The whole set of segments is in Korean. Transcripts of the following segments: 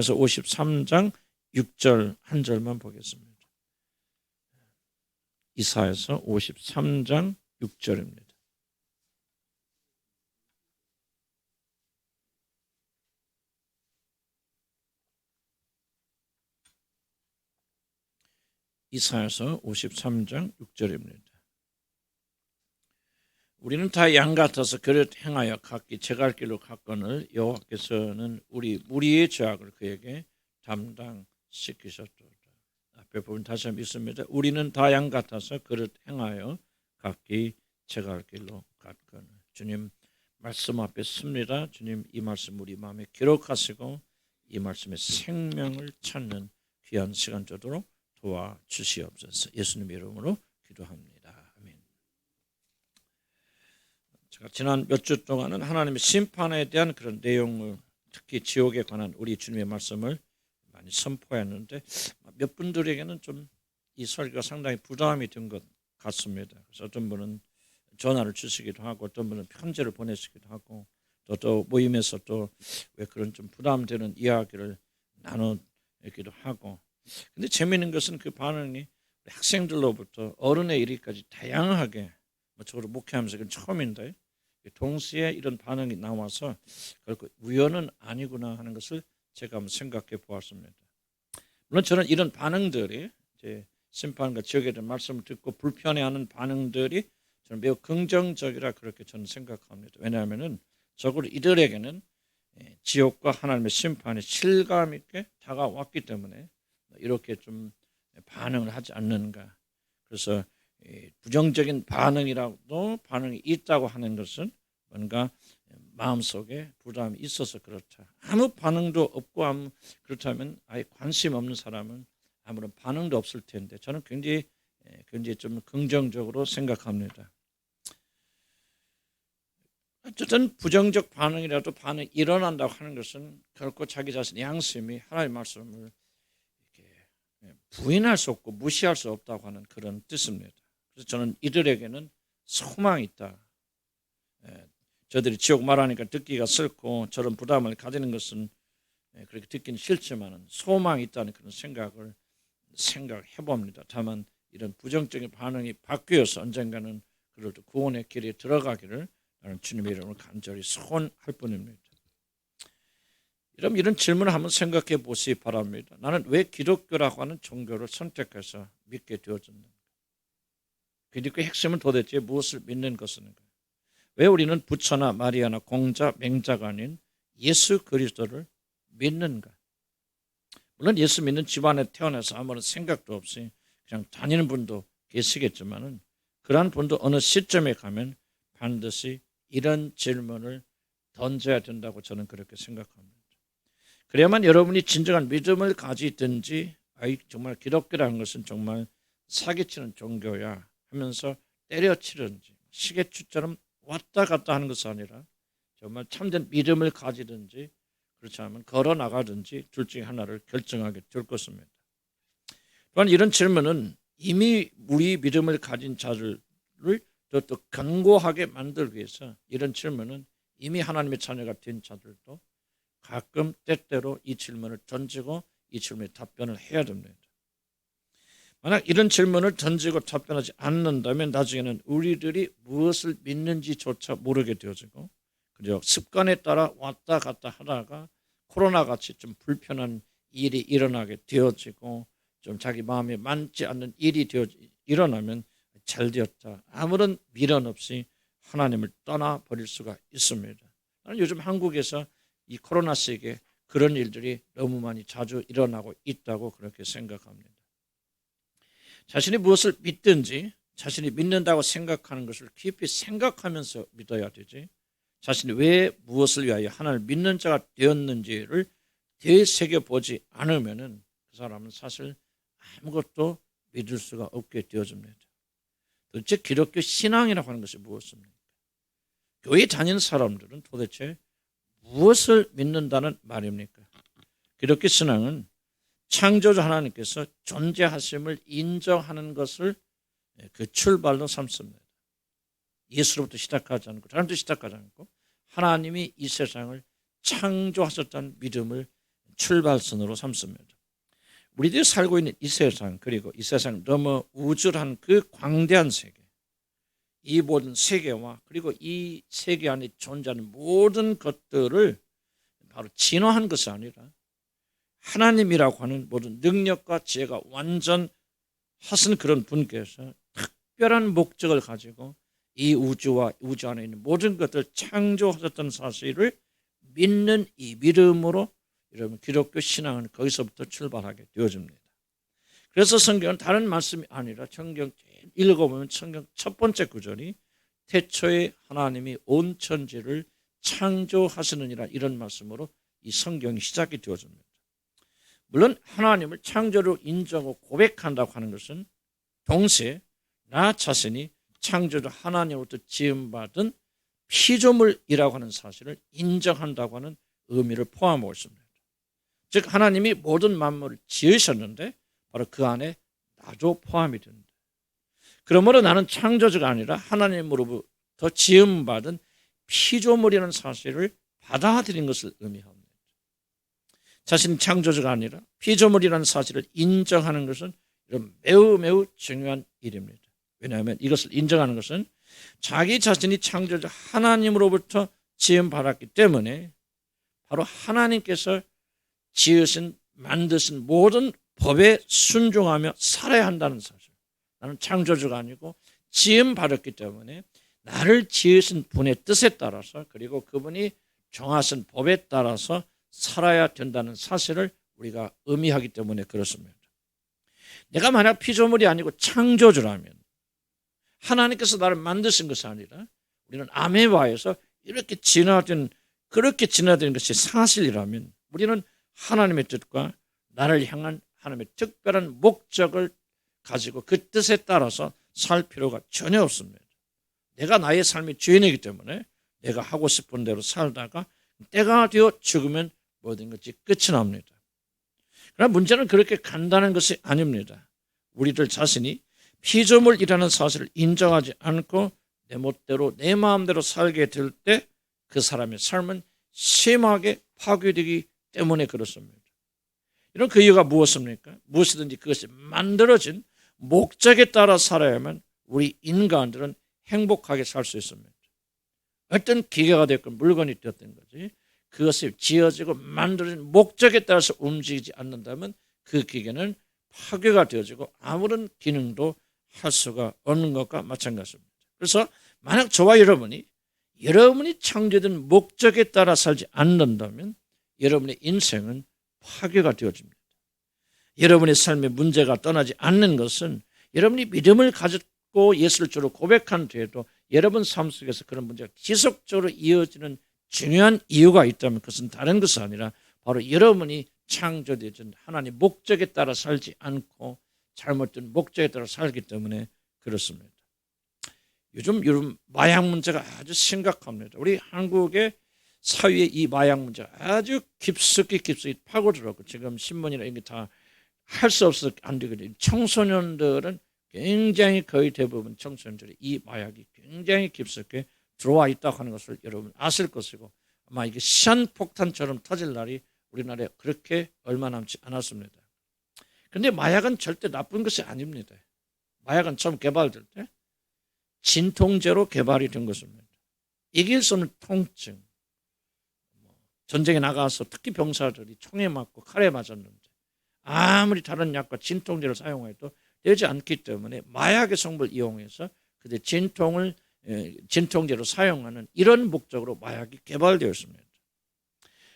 그래서 53장 6절 한 절만 보겠습니다. 이사야서 53장 6절입니다. 이사야서 53장 6절입니다. 우리는 다 양 같아서 그릇 행하여 각기 제갈 길로 갔거늘 여호와께서는 우리 무리의 죄악을 그에게 담당시키셨도다. 앞에 부분 다시 한번 읽습니다. 우리는 다 양 같아서 그릇 행하여 각기 제갈 길로 갔거늘. 주님 말씀 앞에 섭니다. 주님 이 말씀 우리 마음에 기록하시고 이 말씀의 생명을 찾는 귀한 시간 되도록 도와주시옵소서. 예수님의 이름으로 기도합니다. 아멘. 제가 지난 몇 주 동안은 하나님의 심판에 대한 그런 내용을, 특히 지옥에 관한 우리 주님의 말씀을 많이 선포했는데 몇 분들에게는 좀 이 설교가 상당히 부담이 된 것 같습니다. 그래서 어떤 분은 전화를 주시기도 하고 어떤 분은 편지를 보내시기도 하고 또 모임에서 또 왜 그런 좀 부담되는 이야기를 나누기도 하고, 근데 재미있는 것은 그 반응이 학생들로부터 어른에 이르기까지 다양하게, 저도 목회하면서 그건 처음인데 동시에 이런 반응이 나와서 결코 우연은 아니구나 하는 것을 제가 한번 생각해 보았습니다. 물론 저는 이런 반응들이 이제 심판과 지옥에 대한 말씀을 듣고 불편해하는 반응들이 저는 매우 긍정적이라 그렇게 저는 생각합니다. 왜냐하면은 적어도 이들에게는 지옥과 하나님의 심판이 실감 있게 다가왔기 때문에 이렇게 좀 반응을 하지 않는가. 그래서 부정적인 반응이라도 반응이 있다고 하는 것은 뭔가 마음속에 부담이 있어서 그렇다. 아무 반응도 없고 그렇다면 아예 관심 없는 사람은 아무런 반응도 없을 텐데 저는 굉장히 좀 긍정적으로 생각합니다. 어쨌든 부정적 반응이라도 반응이 일어난다고 하는 것은 결코 자기 자신의 양심이 하나님의 말씀을 부인할 수 없고 무시할 수 없다고 하는 그런 뜻입니다. 그래서 저는 이들에게는 소망이 있다. 저들이 지옥 말하니까 듣기가 싫고 저런 부담을 가지는 것은 그렇게 듣기는 싫지만 소망이 있다는 그런 생각해 봅니다. 다만 이런 부정적인 반응이 바뀌어서 언젠가는 그들도 구원의 길에 들어가기를 나는 주님의 이름으로 간절히 소원할 뿐입니다. 이런 질문을 한번 생각해 보시기 바랍니다. 나는 왜 기독교라고 하는 종교를 선택해서 믿게 되어졌는가? 기독교의 핵심은 도대체 무엇을 믿는 것인가? 왜 우리는 부처나 마리아나 공자, 맹자가 아닌 예수 그리스도를 믿는가? 물론 예수 믿는 집안에 태어나서 아무런 생각도 없이 그냥 다니는 분도 계시겠지만은 그러한 분도 어느 시점에 가면 반드시 이런 질문을 던져야 된다고 저는 그렇게 생각합니다. 그래야만 여러분이 진정한 믿음을 가지든지 정말 기독교라는 것은 정말 사기치는 종교야 하면서 때려치든지 시계추처럼 왔다 갔다 하는 것이 아니라 정말 참된 믿음을 가지든지 그렇지 않으면 걸어나가든지 둘 중에 하나를 결정하게 될 것입니다. 또한 이런 질문은 이미 우리 믿음을 가진 자들을 또 견고하게 만들기 위해서 이런 질문은 이미 하나님의 자녀가 된 자들도 가끔 때때로 이 질문을 던지고 이 질문에 답변을 해야 됩니다. 만약 이런 질문을 던지고 답변하지 않는다면 나중에는 우리들이 무엇을 믿는지조차 모르게 되어지고 그리고 습관에 따라 왔다 갔다 하다가 코로나같이 좀 불편한 일이 일어나게 되어지고 좀 자기 마음에 맞지 않는 일이 일어나면 잘 되었다. 아무런 미련 없이 하나님을 떠나버릴 수가 있습니다. 나는 요즘 한국에서 이 코로나 시기에 그런 일들이 너무 많이 자주 일어나고 있다고 그렇게 생각합니다. 자신이 무엇을 믿든지 자신이 믿는다고 생각하는 것을 깊이 생각하면서 믿어야 되지, 자신이 왜 무엇을 위하여 하나님을 믿는 자가 되었는지를 되새겨보지 않으면 그 사람은 사실 아무것도 믿을 수가 없게 되어집니다. 도대체 기독교 신앙이라고 하는 것이 무엇입니까? 교회 다니는 사람들은 도대체 무엇을 믿는다는 말입니까? 기독교 신앙은 창조주 하나님께서 존재하심을 인정하는 것을 그 출발로 삼습니다. 예수로부터 시작하지 않고 다른데 시작하지 않고 하나님이 이 세상을 창조하셨다는 믿음을 출발선으로 삼습니다. 우리들이 살고 있는 이 세상, 그리고 이 세상 너무 우주란 그 광대한 세계, 이 모든 세계와 그리고 이 세계 안에 존재하는 모든 것들을 바로 진화한 것이 아니라 하나님이라고 하는 모든 능력과 지혜가 완전하신 그런 분께서 특별한 목적을 가지고 이 우주와 우주 안에 있는 모든 것들을 창조하셨던 사실을 믿는 이 믿음으로 여러분 기독교 신앙은 거기서부터 출발하게 되어집니다. 그래서 성경은 다른 말씀이 아니라 성경 읽어보면 성경 첫 번째 구절이 태초에 하나님이 온 천지를 창조하시느니라 이런 말씀으로 이 성경이 시작이 되어집니다. 물론 하나님을 창조로 인정하고 고백한다고 하는 것은 동시에 나 자신이 창조주 하나님으로부터 지음받은 피조물이라고 하는 사실을 인정한다고 하는 의미를 포함하고 있습니다. 즉 하나님이 모든 만물을 지으셨는데 바로 그 안에 나도 포함이 됩니다. 그러므로 나는 창조주가 아니라 하나님으로부터 지음받은 피조물이라는 사실을 받아들인 것을 의미합니다. 자신이 창조주가 아니라 피조물이라는 사실을 인정하는 것은 매우 매우 중요한 일입니다. 왜냐하면 이것을 인정하는 것은 자기 자신이 창조주 하나님으로부터 지음받았기 때문에 바로 하나님께서 지으신 만드신 모든 법에 순종하며 살아야 한다는 사실. 나는 창조주가 아니고 지음받았기 때문에 나를 지으신 분의 뜻에 따라서 그리고 그분이 정하신 법에 따라서 살아야 된다는 사실을 우리가 의미하기 때문에 그렇습니다. 내가 만약 피조물이 아니고 창조주라면 하나님께서 나를 만드신 것이 아니라 우리는 아메바에서 이렇게 그렇게 진화된 것이 사실이라면 우리는 하나님의 뜻과 나를 향한 하나님의 특별한 목적을 가지고 그 뜻에 따라서 살 필요가 전혀 없습니다. 내가 나의 삶의 주인이기 때문에 내가 하고 싶은 대로 살다가 때가 되어 죽으면 모든 것이 끝이 납니다. 그러나 문제는 그렇게 간단한 것이 아닙니다. 우리들 자신이 피조물이라는 사실을 인정하지 않고 내 멋대로 내 마음대로 살게 될 때 그 사람의 삶은 심하게 파괴되기 때문에 그렇습니다. 이런 그 이유가 무엇입니까? 무엇이든지 그것이 만들어진 목적에 따라 살아야만 우리 인간들은 행복하게 살 수 있습니다. 어떤 기계가 됐건 물건이 되었던 거지 그것이 지어지고 만들어진 목적에 따라서 움직이지 않는다면 그 기계는 파괴가 되어지고 아무런 기능도 할 수가 없는 것과 마찬가지입니다. 그래서 만약 저와 여러분이 창조된 목적에 따라 살지 않는다면 여러분의 인생은 파괴가 되어집니다. 여러분의 삶의 문제가 떠나지 않는 것은 여러분이 믿음을 가졌고 예수를 주로 고백한 뒤에도 여러분 삶 속에서 그런 문제가 지속적으로 이어지는 중요한 이유가 있다면 그것은 다른 것이 아니라 바로 여러분이 창조되어진 하나님의 목적에 따라 살지 않고 잘못된 목적에 따라 살기 때문에 그렇습니다. 요즘 마약 문제가 아주 심각합니다. 우리 한국의 사회의 이 마약 문제가 아주 깊숙이 파고들었고 지금 신문이나 이게 다 할 수 없어서 안 되거든요. 청소년들은 굉장히 거의 대부분 청소년들이 이 마약이 굉장히 깊숙이 들어와 있다고 하는 것을 여러분 아실 것이고 아마 이게 시한폭탄처럼 터질 날이 우리나라에 그렇게 얼마 남지 않았습니다. 그런데 마약은 절대 나쁜 것이 아닙니다. 마약은 처음 개발될 때 진통제로 개발이 된 것입니다. 이길 수 없는 통증, 전쟁에 나가서 특히 병사들이 총에 맞고 칼에 맞았는데 아무리 다른 약과 진통제를 사용해도 되지 않기 때문에 마약의 성분을 이용해서 그때 진통제로 사용하는 이런 목적으로 마약이 개발되었습니다.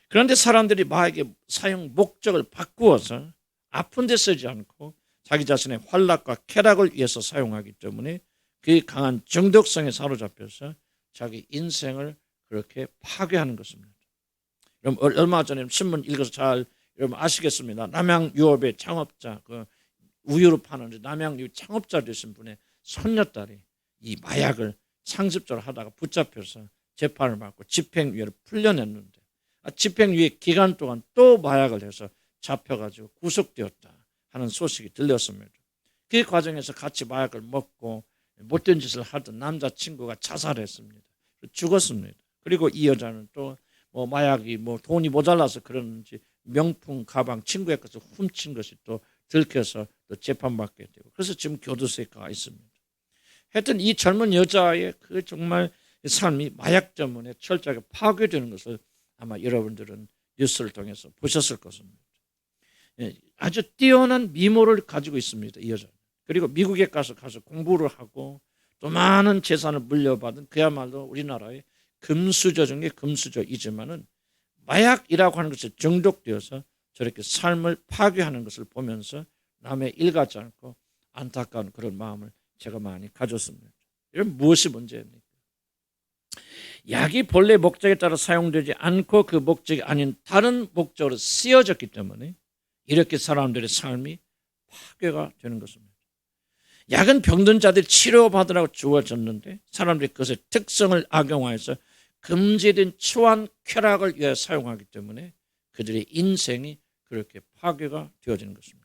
그런데 사람들이 마약의 사용 목적을 바꾸어서 아픈 데 쓰지 않고 자기 자신의 활락과 쾌락을 위해서 사용하기 때문에 그 강한 중독성에 사로잡혀서 자기 인생을 그렇게 파괴하는 것입니다. 여러분 얼마 전에 신문 읽어서 잘 여러분 아시겠습니다. 남양유업의 창업자, 그 우유를 파는 남양유 창업자 되신 분의 손녀딸이 이 마약을 상습적으로 하다가 붙잡혀서 재판을 받고 집행유예를 풀려냈는데 집행유예 기간 동안 또 마약을 해서 잡혀가지고 구속되었다 하는 소식이 들렸습니다. 그 과정에서 같이 마약을 먹고 못된 짓을 하던 남자친구가 자살했습니다. 죽었습니다. 그리고 이 여자는 또 마약이 돈이 모자라서 그러는지 명품 가방 친구의 것을 훔친 것이 또 들켜서 또 재판받게 되고, 그래서 지금 교도소에 가 있습니다. 하여튼 이 젊은 여자의 그 정말 삶이 마약 때문에 철저하게 파괴되는 것을 아마 여러분들은 뉴스를 통해서 보셨을 것입니다. 아주 뛰어난 미모를 가지고 있습니다, 이 여자. 그리고 미국에 가서 공부를 하고 또 많은 재산을 물려받은 그야말로 우리나라의 금수저 중에 금수저이지만은 마약이라고 하는 것에 중독되어서 저렇게 삶을 파괴하는 것을 보면서 남의 일 같지 않고 안타까운 그런 마음을 제가 많이 가졌습니다. 이런 무엇이 문제입니까? 약이 본래 목적에 따라 사용되지 않고 그 목적이 아닌 다른 목적으로 쓰여졌기 때문에 이렇게 사람들의 삶이 파괴가 되는 것입니다. 약은 병든 자들이 치료받으라고 주어졌는데 사람들이 그것의 특성을 악용하여서 금지된 초안 쾌락을 위해 사용하기 때문에 그들의 인생이 그렇게 파괴가 되어지는 것입니다.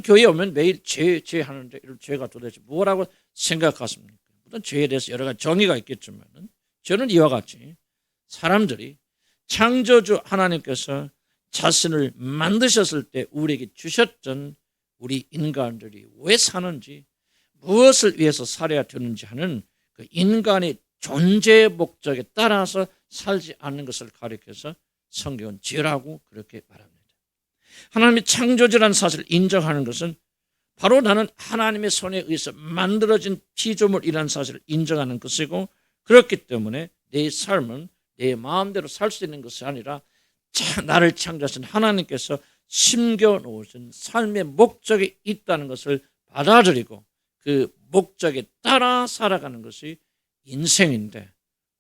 교회에 오면 매일 죄 하는데 이런 죄가 도대체 뭐라고 생각하십니까? 물론 죄에 대해서 여러 가지 정의가 있겠지만 저는 이와 같이 사람들이 창조주 하나님께서 자신을 만드셨을 때 우리에게 주셨던 우리 인간들이 왜 사는지, 무엇을 위해서 살아야 되는지 하는 그 인간의 존재 목적에 따라서 살지 않는 것을 가리켜서 성경은 죄라고 그렇게 말합니다. 하나님이 창조주라는 사실을 인정하는 것은 바로 나는 하나님의 손에 의해서 만들어진 피조물이라는 사실을 인정하는 것이고, 그렇기 때문에 내 삶은 내 마음대로 살 수 있는 것이 아니라 나를 창조하신 하나님께서 심겨놓으신 삶의 목적이 있다는 것을 받아들이고 그 목적에 따라 살아가는 것이 인생인데,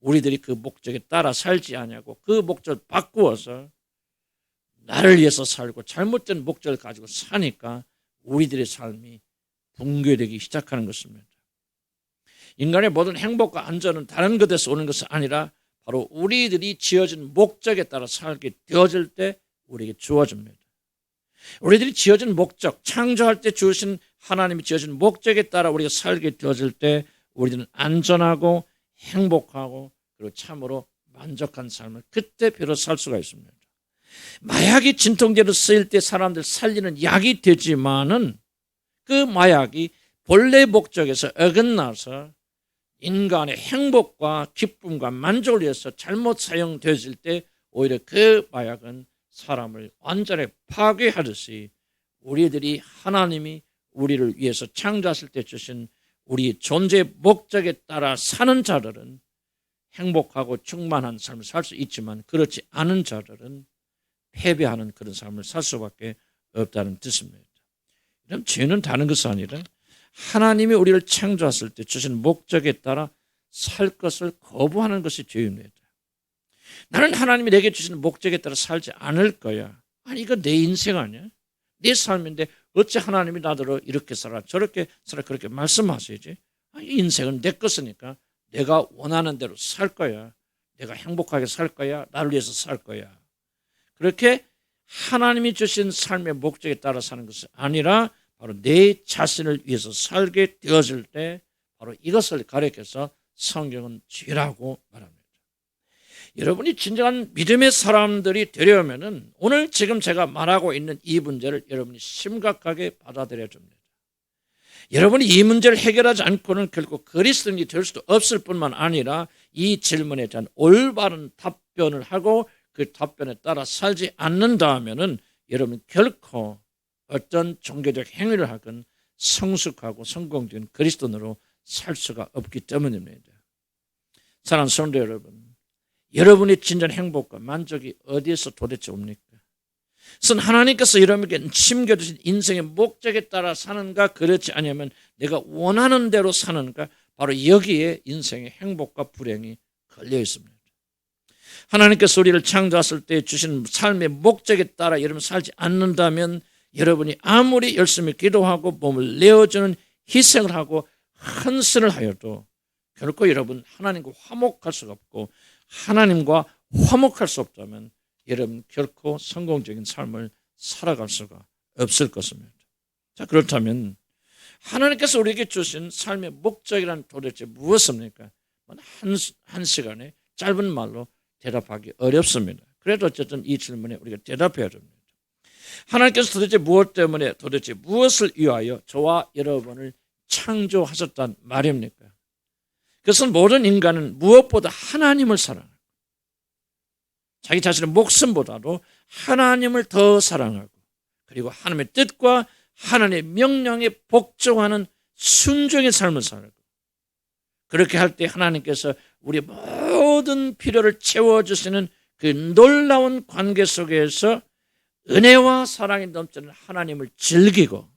우리들이 그 목적에 따라 살지 않냐고 그 목적을 바꾸어서 나를 위해서 살고 잘못된 목적을 가지고 사니까 우리들의 삶이 붕괴되기 시작하는 것입니다. 인간의 모든 행복과 안전은 다른 것에서 오는 것이 아니라 바로 우리들이 지어진 목적에 따라 살게 되어질 때 우리에게 주어집니다. 우리들이 지어진 목적, 창조할 때 주신 하나님이 지어진 목적에 따라 우리가 살게 되어질 때 우리들은 안전하고 행복하고 그리고 참으로 만족한 삶을 그때 비로소 살 수가 있습니다. 마약이 진통제로 쓰일 때 사람들 살리는 약이 되지만은 그 마약이 본래 목적에서 어긋나서 인간의 행복과 기쁨과 만족을 위해서 잘못 사용되어질 때 오히려 그 마약은 사람을 완전히 파괴하듯이 우리들이 하나님이 우리를 위해서 창조하실 때 주신 우리 존재 목적에 따라 사는 자들은 행복하고 충만한 삶을 살 수 있지만 그렇지 않은 자들은 패배하는 그런 삶을 살 수밖에 없다는 뜻입니다. 그럼 죄는 다른 것이 아니라 하나님이 우리를 창조하실 때 주신 목적에 따라 살 것을 거부하는 것이 죄입니다. 나는 하나님이 내게 주신 목적에 따라 살지 않을 거야. 아니 이거 내 인생 아니야? 내 삶인데 어찌 하나님이 나더러 이렇게 살아 저렇게 살아 그렇게 말씀하셔야지. 아니, 인생은 내 것이니까 내가 원하는 대로 살 거야. 내가 행복하게 살 거야. 나를 위해서 살 거야. 그렇게 하나님이 주신 삶의 목적에 따라 사는 것이 아니라 바로 내 자신을 위해서 살게 되어질 때 바로 이것을 가리켜서 성경은 죄라고 말합니다. 여러분이 진정한 믿음의 사람들이 되려면은 오늘 지금 제가 말하고 있는 이 문제를 여러분이 심각하게 받아들여야 됩니다. 여러분이 이 문제를 해결하지 않고는 결국 그리스도인이 될 수도 없을 뿐만 아니라 이 질문에 대한 올바른 답변을 하고 그 답변에 따라 살지 않는다면은 여러분 결코 어떤 종교적 행위를 하건 성숙하고 성공적인 그리스도인으로 살 수가 없기 때문입니다. 사랑하는 성도 여러분, 여러분의 진정 행복과 만족이 어디에서 도대체 옵니까? 그래서 하나님께서 여러분에게 심겨주신 인생의 목적에 따라 사는가 그렇지 않으면 내가 원하는 대로 사는가, 바로 여기에 인생의 행복과 불행이 걸려 있습니다. 하나님께서 우리를 창조하실 때 주신 삶의 목적에 따라 여러분 살지 않는다면 여러분이 아무리 열심히 기도하고 몸을 내어주는 희생을 하고 헌신을 하여도 결코 여러분 하나님과 화목할 수가 없고, 하나님과 화목할 수 없다면 여러분 결코 성공적인 삶을 살아갈 수가 없을 것입니다. 자, 그렇다면 하나님께서 우리에게 주신 삶의 목적이란 도대체 무엇입니까? 한 시간에 짧은 말로 대답하기 어렵습니다. 그래도 어쨌든 이 질문에 우리가 대답해야 됩니다. 하나님께서 도대체 무엇 때문에, 도대체 무엇을 위하여 저와 여러분을 창조하셨단 말입니까? 그것은 모든 인간은 무엇보다 하나님을 사랑하고 자기 자신의 목숨보다도 하나님을 더 사랑하고 그리고 하나님의 뜻과 하나님의 명령에 복종하는 순종의 삶을 살고 그렇게 할 때 하나님께서 우리 모든 필요를 채워주시는 그 놀라운 관계 속에서 은혜와 사랑이 넘치는 하나님을 즐기고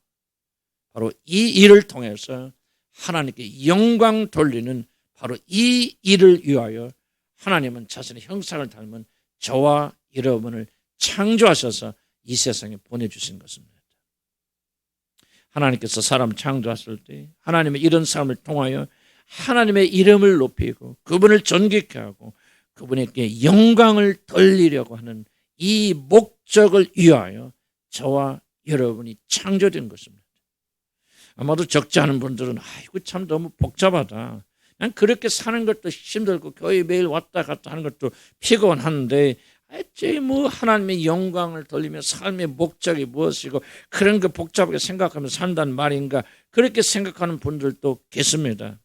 바로 이 일을 통해서 하나님께 영광 돌리는 바로 이 일을 위하여 하나님은 자신의 형상을 닮은 저와 여러분을 창조하셔서 이 세상에 보내주신 것입니다. 하나님께서 사람 창조하실 때 하나님의 이런 삶을 통하여 하나님의 이름을 높이고 그분을 존귀케 하고 그분에게 영광을 돌리려고 하는 이 목적을 위하여 저와 여러분이 창조된 것입니다. 아마도 적지 않은 분들은 아이고 참 너무 복잡하다. 난 그렇게 사는 것도 힘들고 교회 매일 왔다 갔다 하는 것도 피곤한데 어째 뭐 하나님의 영광을 돌리며 삶의 목적이 무엇이고 그런 거 복잡하게 생각하며 산다는 말인가 그렇게 생각하는 분들도 계십니다.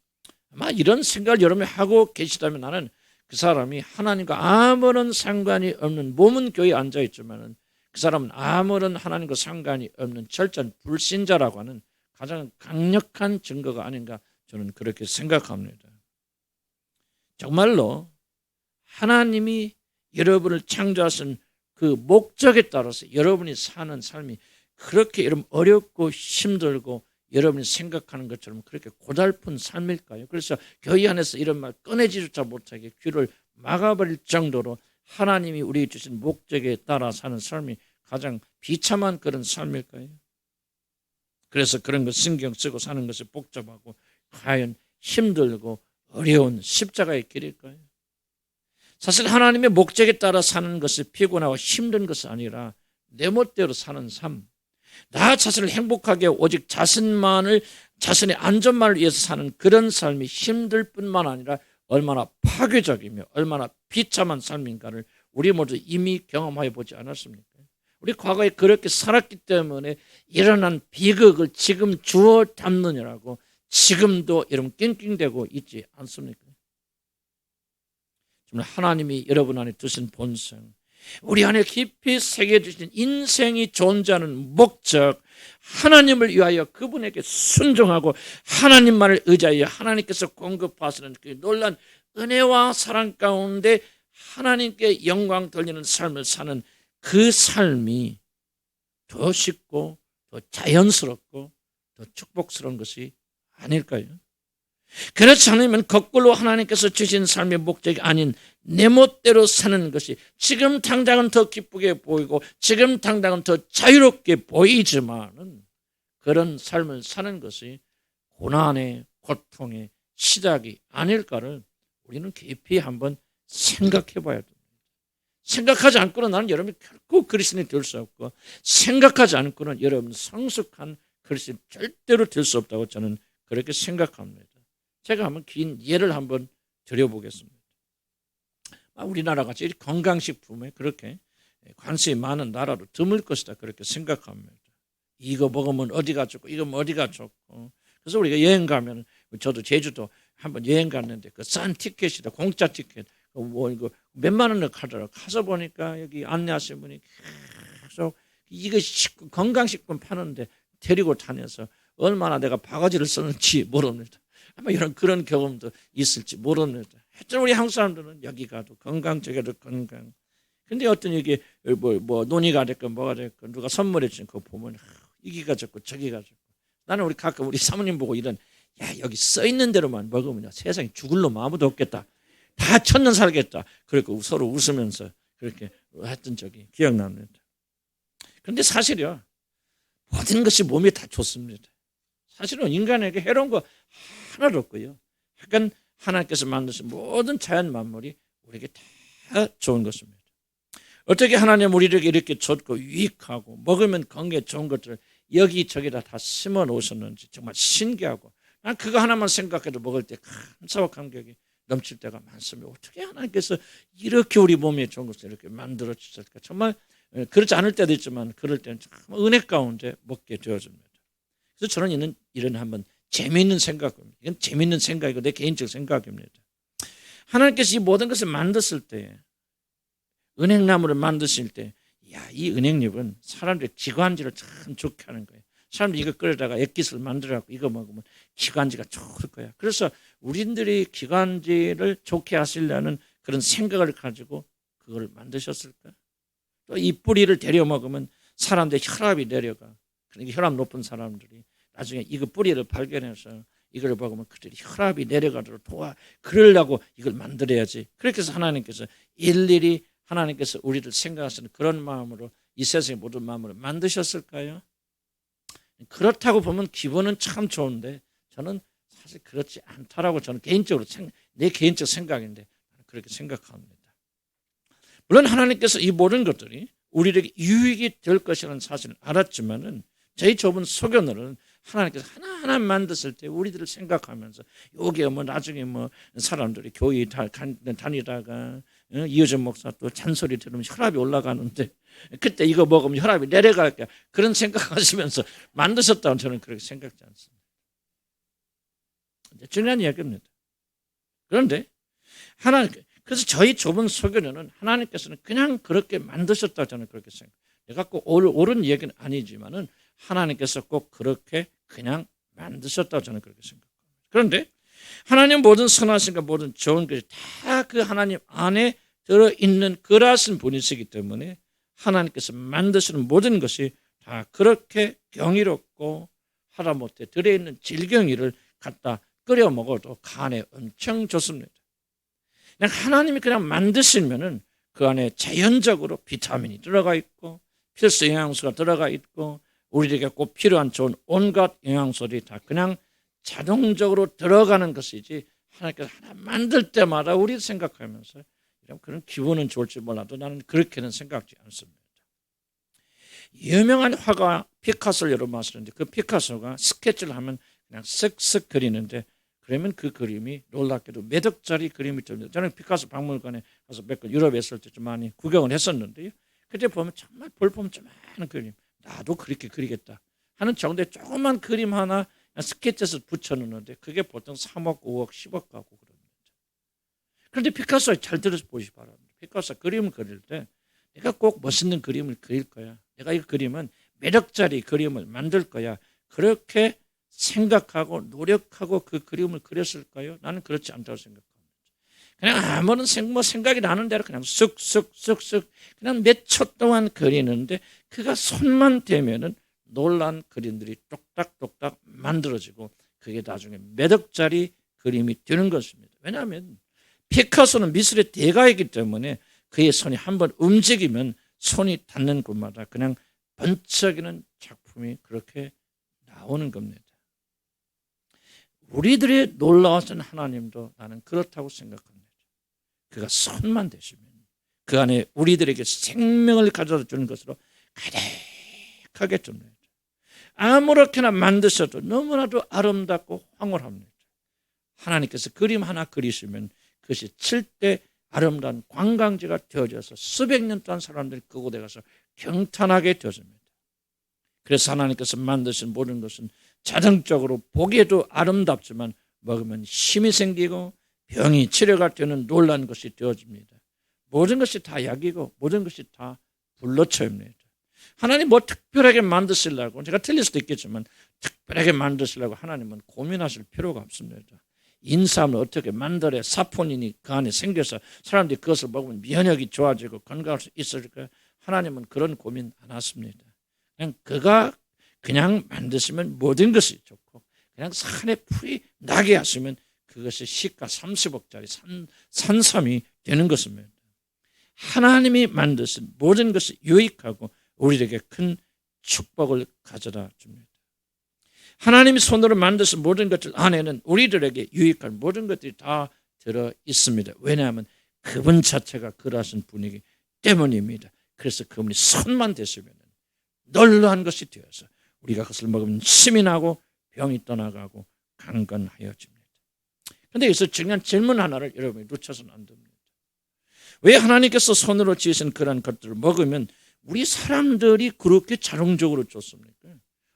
아마 이런 생각을 여러분이 하고 계시다면 나는 그 사람이 하나님과 아무런 상관이 없는 몸은 교회에 앉아있지만 그 사람은 아무런 하나님과 상관이 없는 철저한 불신자라고 하는 가장 강력한 증거가 아닌가 저는 그렇게 생각합니다. 정말로 하나님이 여러분을 창조하신 그 목적에 따라서 여러분이 사는 삶이 그렇게 여러분 어렵고 힘들고 여러분이 생각하는 것처럼 그렇게 고달픈 삶일까요? 그래서 교회 안에서 이런 말 꺼내지조차 못하게 귀를 막아버릴 정도로 하나님이 우리에게 주신 목적에 따라 사는 삶이 가장 비참한 그런 삶일까요? 그래서 그런 거 신경 쓰고 사는 것이 복잡하고 과연 힘들고 어려운 십자가의 길일까요? 사실 하나님의 목적에 따라 사는 것이 피곤하고 힘든 것이 아니라 내 멋대로 사는 삶, 나 자신을 행복하게 오직 자신의 안전만을 위해서 사는 그런 삶이 힘들 뿐만 아니라 얼마나 파괴적이며 얼마나 비참한 삶인가를 우리 모두 이미 경험해 보지 않았습니까? 우리 과거에 그렇게 살았기 때문에 일어난 비극을 지금 주워 담느냐라고 지금도 여러분 낑낑대고 있지 않습니까? 정말 하나님이 여러분 안에 두신 본성, 우리 안에 깊이 새겨주신 인생이 존재하는 목적, 하나님을 위하여 그분에게 순종하고 하나님만을 의지하여 하나님께서 공급하시는 그 놀라운 은혜와 사랑 가운데 하나님께 영광 돌리는 삶을 사는 그 삶이 더 쉽고 더 자연스럽고 더 축복스러운 것이 아닐까요? 그렇지 않으면 거꾸로 하나님께서 주신 삶의 목적이 아닌 내 멋대로 사는 것이 지금 당장은 더 기쁘게 보이고 지금 당장은 더 자유롭게 보이지만은 그런 삶을 사는 것이 고난의 고통의 시작이 아닐까를 우리는 깊이 한번 생각해 봐야 됩니다. 생각하지 않고는 나는 여러분이 결코 그리스도인이 될 수 없고 생각하지 않고는 여러분 성숙한 그리스도인이 절대로 될 수 없다고 저는 그렇게 생각합니다. 제가 한번 긴 예를 한번 드려보겠습니다. 우리나라 같이 건강식품에 그렇게 관심이 많은 나라도 드물 것이다 그렇게 생각합니다. 이거 먹으면 어디가 좋고 이거 먹으면 어디가 좋고 그래서 우리가 여행 가면 저도 제주도 한번 여행 갔는데 그 싼 티켓이다 공짜 티켓 뭐 이거 몇만 원을 가더라고. 가서 보니까 여기 안내하신 분이 계속 이거 건강식품 파는데 데리고 다녀서 얼마나 내가 바가지를 썼는지 모릅니다. 아마 이런 그런 경험도 있을지 모릅니다. 하여튼 우리 한국 사람들은 여기 가도 건강 저기도 건강. 근데 어떤 이게 뭐 논의가 됐건 뭐가 됐건 누가 선물해 주는 거 보면 이기가 좋고 저기가 좋고 나는 우리 가끔 우리 사모님 보고 이런 야 여기 써 있는 대로만 먹으면 세상에 죽을 놈 아무도 없겠다. 다 천년 살겠다. 그리고 서로 웃으면서 그렇게 했던 적이 기억납니다. 그런데 사실요 모든 것이 몸에 다 좋습니다. 사실은 인간에게 해로운 거 하나도 없고요. 약간 하나님께서 만드신 모든 자연 만물이 우리에게 다 좋은 것입니다. 어떻게 하나님 우리에게 이렇게 좋고 유익하고 먹으면 건강에 좋은 것들을 여기저기다 다 심어 놓으셨는지 정말 신기하고 난 그거 하나만 생각해도 먹을 때 감사와 감격이 넘칠 때가 많습니다. 어떻게 하나님께서 이렇게 우리 몸에 좋은 것을 이렇게 만들어 주셨을까? 정말 그렇지 않을 때도 있지만 그럴 때는 참 은혜 가운데 먹게 되어집니다. 그래서 저는 이런 한번 재미있는 생각입니다. 이건 재미있는 생각이고 내 개인적 생각입니다. 하나님께서 이 모든 것을 만드실 때, 은행나무를 만드실 때, 이 은행잎은 사람들의 기관지를 참 좋게 하는 거예요. 사람들이 이거 끓여다가 액기스를 만들어갖고 이거 먹으면 기관지가 좋을 거야. 그래서 우리들이 기관지를 좋게 하시려는 그런 생각을 가지고 그걸 만드셨을까? 또 이 뿌리를 데려 먹으면 사람들의 혈압이 내려가. 그러니까 혈압 높은 사람들이 나중에 이거 뿌리를 발견해서 이걸 먹으면 그들이 혈압이 내려가도록 그러려고 이걸 만들어야지. 그렇게 해서 하나님께서 일일이 하나님께서 우리를 생각하시는 그런 마음으로 이 세상의 모든 마음으로 만드셨을까요? 그렇다고 보면 기분은 참 좋은데 저는 사실 그렇지 않다라고 저는 개인적으로 내 개인적 생각인데 그렇게 생각합니다. 물론 하나님께서 이 모든 것들이 우리에게 유익이 될 것이라는 사실을 알았지만은 저희 좁은 소견으로는 하나님께서 하나하나 만드실 때 우리들을 생각하면서 여기에 나중에 사람들이 교회 다니다가 이효정 목사 또 잔소리 들으면 혈압이 올라가는데 그때 이거 먹으면 혈압이 내려갈까 그런 생각하시면서 만드셨다고 저는 그렇게 생각지 않습니다. 중요한 이야기입니다. 그런데 그래서 저희 좁은 소견에는 하나님께서는 그냥 그렇게 만드셨다고 저는 그렇게 생각해요. 내가 꼭 옳은 얘기는 아니지만은 하나님께서 꼭 그렇게 그냥 만드셨다고 저는 그렇게 생각합니다. 그런데 하나님 모든 선하신가 모든 좋은 것이 다 그 하나님 안에 들어있는 그러하신 분이시기 때문에 하나님께서 만드시는 모든 것이 다 그렇게 경이롭고 하다못해 들어있는 질경이를 갖다 끓여 먹어도 간에 엄청 좋습니다. 그냥 하나님이 그냥 만드시면은 그 안에 자연적으로 비타민이 들어가 있고 필수 영양소가 들어가 있고 우리에게 꼭 필요한 좋은 온갖 영양소들이 다 그냥 자동적으로 들어가는 것이지 하나님께서 하나 만들 때마다 우리 생각하면서 그런 기분은 좋을지 몰라도 나는 그렇게는 생각하지 않습니다. 유명한 화가 피카소를 여러분 아시는데 그 피카소가 스케치를 하면 그냥 쓱쓱 그리는데 그러면 그 그림이 놀랍게도 몇 억짜리 그림이 됩니다. 저는 피카소 박물관에 가서 몇 번 유럽에 있을 때 좀 많이 구경을 했었는데요. 그때 보면 정말 볼품 조그마한 그림 나도 그렇게 그리겠다 하는 정도의 조그만 그림 하나 스케치해서 붙여놓는데 그게 보통 3억, 5억, 10억 가고 그럽니다. 그런데 피카소 잘 들어서 보시기 바랍니다. 피카소 그림을 그릴 때 내가 꼭 멋있는 그림을 그릴 거야. 내가 이 그림은 몇 억짜리 그림을 만들 거야. 그렇게 생각하고 노력하고 그 그림을 그렸을까요? 나는 그렇지 않다고 생각합니다. 그냥 아무런 생각이 나는 대로 그냥 쓱쓱쓱쓱 그냥 몇 초 동안 그리는데 그가 손만 대면은 놀란 그림들이 똑딱똑딱 만들어지고 그게 나중에 몇 억짜리 그림이 되는 것입니다. 왜냐하면 피카소는 미술의 대가이기 때문에 그의 손이 한번 움직이면 손이 닿는 곳마다 그냥 번쩍이는 작품이 그렇게 나오는 겁니다. 우리들의 놀라우신 하나님도 나는 그렇다고 생각합니다. 그가 손만 대시면 그 안에 우리들에게 생명을 가져다 주는 것으로 가득하게 줍니다. 아무렇게나 만드셔도 너무나도 아름답고 황홀합니다. 하나님께서 그림 하나 그리시면 그것이 칠대 아름다운 관광지가 되어져서 수백 년 동안 사람들이 그곳에 가서 경탄하게 되어집니다. 그래서 하나님께서 만드신 모든 것은 자동적으로 보기에도 아름답지만 먹으면 힘이 생기고 병이 치료가 되는 놀라운 것이 되어집니다. 모든 것이 다 약이고 모든 것이 다 불로초입니다. 하나님 특별하게 만드시려고 제가 틀릴 수도 있겠지만 특별하게 만드시려고 하나님은 고민하실 필요가 없습니다. 인삼을 어떻게 만들어야 사포닌이 그 안에 생겨서 사람들이 그것을 먹으면 면역이 좋아지고 건강할 수 있을까? 하나님은 그런 고민 안 하십니다. 그냥 그가 그냥 만드시면 모든 것이 좋고 그냥 산에 풀이 나게 하시면 그것이 시가 30억짜리 산삼이 되는 것입니다. 하나님이 만드신 모든 것이 유익하고 우리에게 큰 축복을 가져다 줍니다. 하나님이 손으로 만드신 모든 것들 안에는 우리들에게 유익한 모든 것들이 다 들어 있습니다. 왜냐하면 그분 자체가 그러하신 분이기 때문입니다. 그래서 그분이 손만 대시면 널널한 것이 되어서 우리가 그것을 먹으면 힘이 나고 병이 떠나가고 강건하여집니다. 그런데 여기서 중요한 질문 하나를 여러분이 놓쳐서는 안 됩니다. 왜 하나님께서 손으로 지으신 그런 것들을 먹으면 우리 사람들이 그렇게 자동적으로 좋습니까?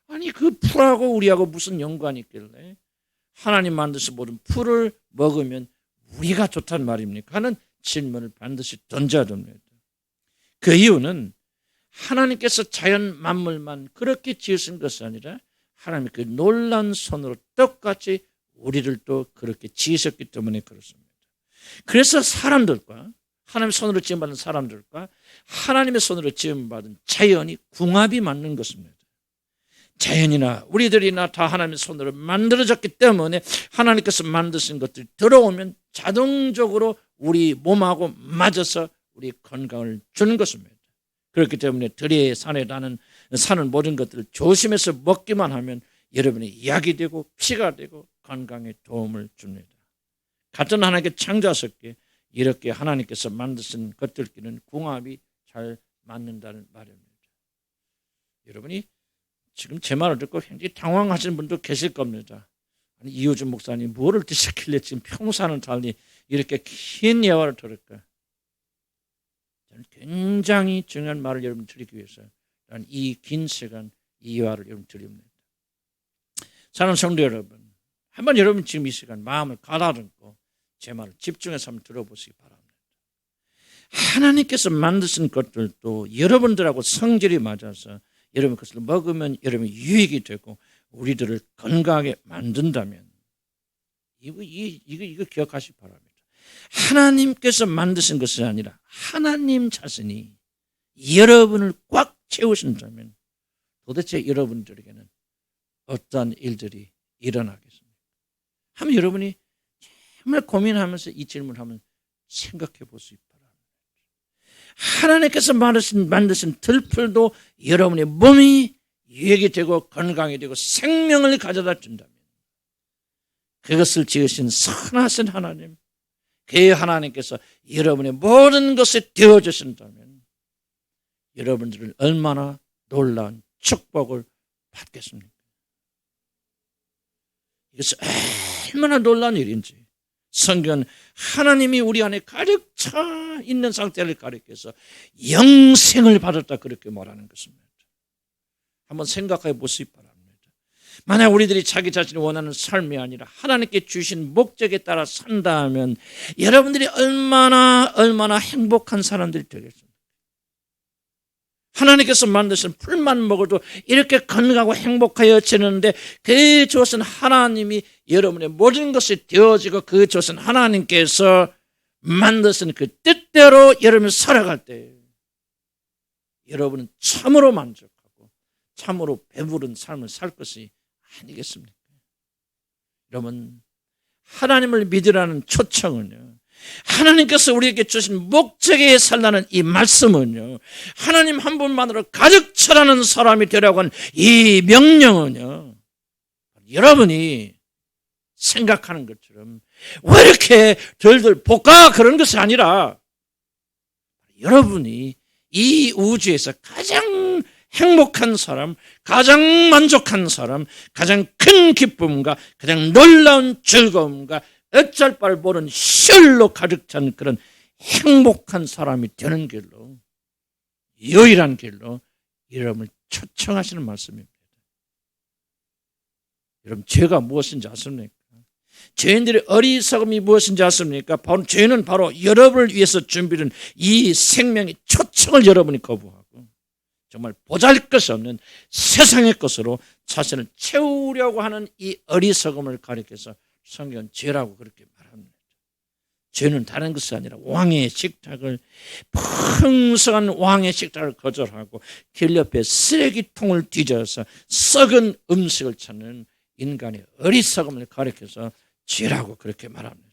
아니 그 풀하고 우리하고 무슨 연관이 있길래 하나님 만드신 모든 풀을 먹으면 우리가 좋단 말입니까? 하는 질문을 반드시 던져야 됩니다. 그 이유는 하나님께서 자연 만물만 그렇게 지으신 것이 아니라 하나님의 그 놀라운 손으로 똑같이 우리를 또 그렇게 지으셨기 때문에 그렇습니다. 그래서 사람들과 하나님의 손으로 지음받은 사람들과 하나님의 손으로 지음받은 자연이 궁합이 맞는 것입니다. 자연이나 우리들이나 다 하나님의 손으로 만들어졌기 때문에 하나님께서 만드신 것들이 들어오면 자동적으로 우리 몸하고 맞아서 우리 건강을 주는 것입니다. 그렇기 때문에 들에 산에 사는 모든 것들을 조심해서 먹기만 하면 여러분이 약이 되고 피가 되고 건강에 도움을 줍니다. 같은 하나님께 창조하셨기에 이렇게 하나님께서 만드신 것들끼리는 궁합이 잘 맞는다는 말입니다. 여러분이 지금 제 말을 듣고 굉장히 당황하시는 분도 계실 겁니다. 아니, 이호준 목사님 뭐를 드셨길래 지금 평소와는 달리 이렇게 긴 예화를 들을까? 저는 굉장히 중요한 말을 여러분 드리기 위해서 이 긴 시간 이 예화를 여러분 드립니다. 사랑하는 성도 여러분, 한번 여러분 지금 이 시간 마음을 가다듬고 제 말을 집중해서 한번 들어보시기 바랍니다. 하나님께서 만드신 것들도 여러분들하고 성질이 맞아서 여러분 그것을 먹으면 여러분 유익이 되고 우리들을 건강하게 만든다면 이거 기억하시기 바랍니다. 하나님께서 만드신 것이 아니라 하나님 자신이 여러분을 꽉 채우신다면 도대체 여러분들에게는 어떤 일들이 일어나겠습니까? 한번 여러분이 정말 고민하면서 이 질문을 한번 생각해 보시기 바랍니다. 하나님께서 만드신 들풀도 여러분의 몸이 유익이 되고 건강이 되고 생명을 가져다 준다면 그것을 지으신 선하신 하나님, 그 하나님께서 여러분의 모든 것을 되어주신다면 여러분들은 얼마나 놀라운 축복을 받겠습니까? 이것이 얼마나 놀라운 일인지 성경은 하나님이 우리 안에 가득 차 있는 상태를 가리켜서 영생을 받았다 그렇게 말하는 것입니다. 한번 생각해 보시기 바랍니다. 만약 우리들이 자기 자신이 원하는 삶이 아니라 하나님께 주신 목적에 따라 산다면 여러분들이 얼마나 행복한 사람들이 되겠습니까? 하나님께서 만드신 풀만 먹어도 이렇게 건강하고 행복하여 지내는데 그 주신 하나님이 여러분의 모든 것이 되어지고 그 주신 하나님께서 만드신 그 뜻대로 여러분이 살아갈 때 여러분은 참으로 만족하고 참으로 배부른 삶을 살 것이 아니겠습니까? 여러분, 하나님을 믿으라는 초청은요, 하나님께서 우리에게 주신 목적에 살라는 이 말씀은요, 하나님 한 분만으로 가득 차라는 사람이 되라고 하는 이 명령은요, 여러분이 생각하는 것처럼 왜 이렇게 덜덜 볶아 그런 것이 아니라 여러분이 이 우주에서 가장 행복한 사람, 가장 만족한 사람, 가장 큰 기쁨과 가장 놀라운 즐거움과 어쩔 바를 모르는 혈로 가득 찬 그런 행복한 사람이 되는 길로, 유일한 길로 여러분을 초청하시는 말씀입니다. 여러분, 죄가 무엇인지 아십니까? 죄인들의 어리석음이 무엇인지 아십니까? 바로 죄는 바로 여러분을 위해서 준비된 이 생명의 초청을 여러분이 거부하고 정말 보잘것없는 세상의 것으로 자신을 채우려고 하는 이 어리석음을 가리켜서 성경은 죄라고 그렇게 말합니다. 죄는 다른 것이 아니라 왕의 식탁을, 풍성한 왕의 식탁을 거절하고 길 옆에 쓰레기통을 뒤져서 썩은 음식을 찾는 인간의 어리석음을 가리켜서 죄라고 그렇게 말합니다.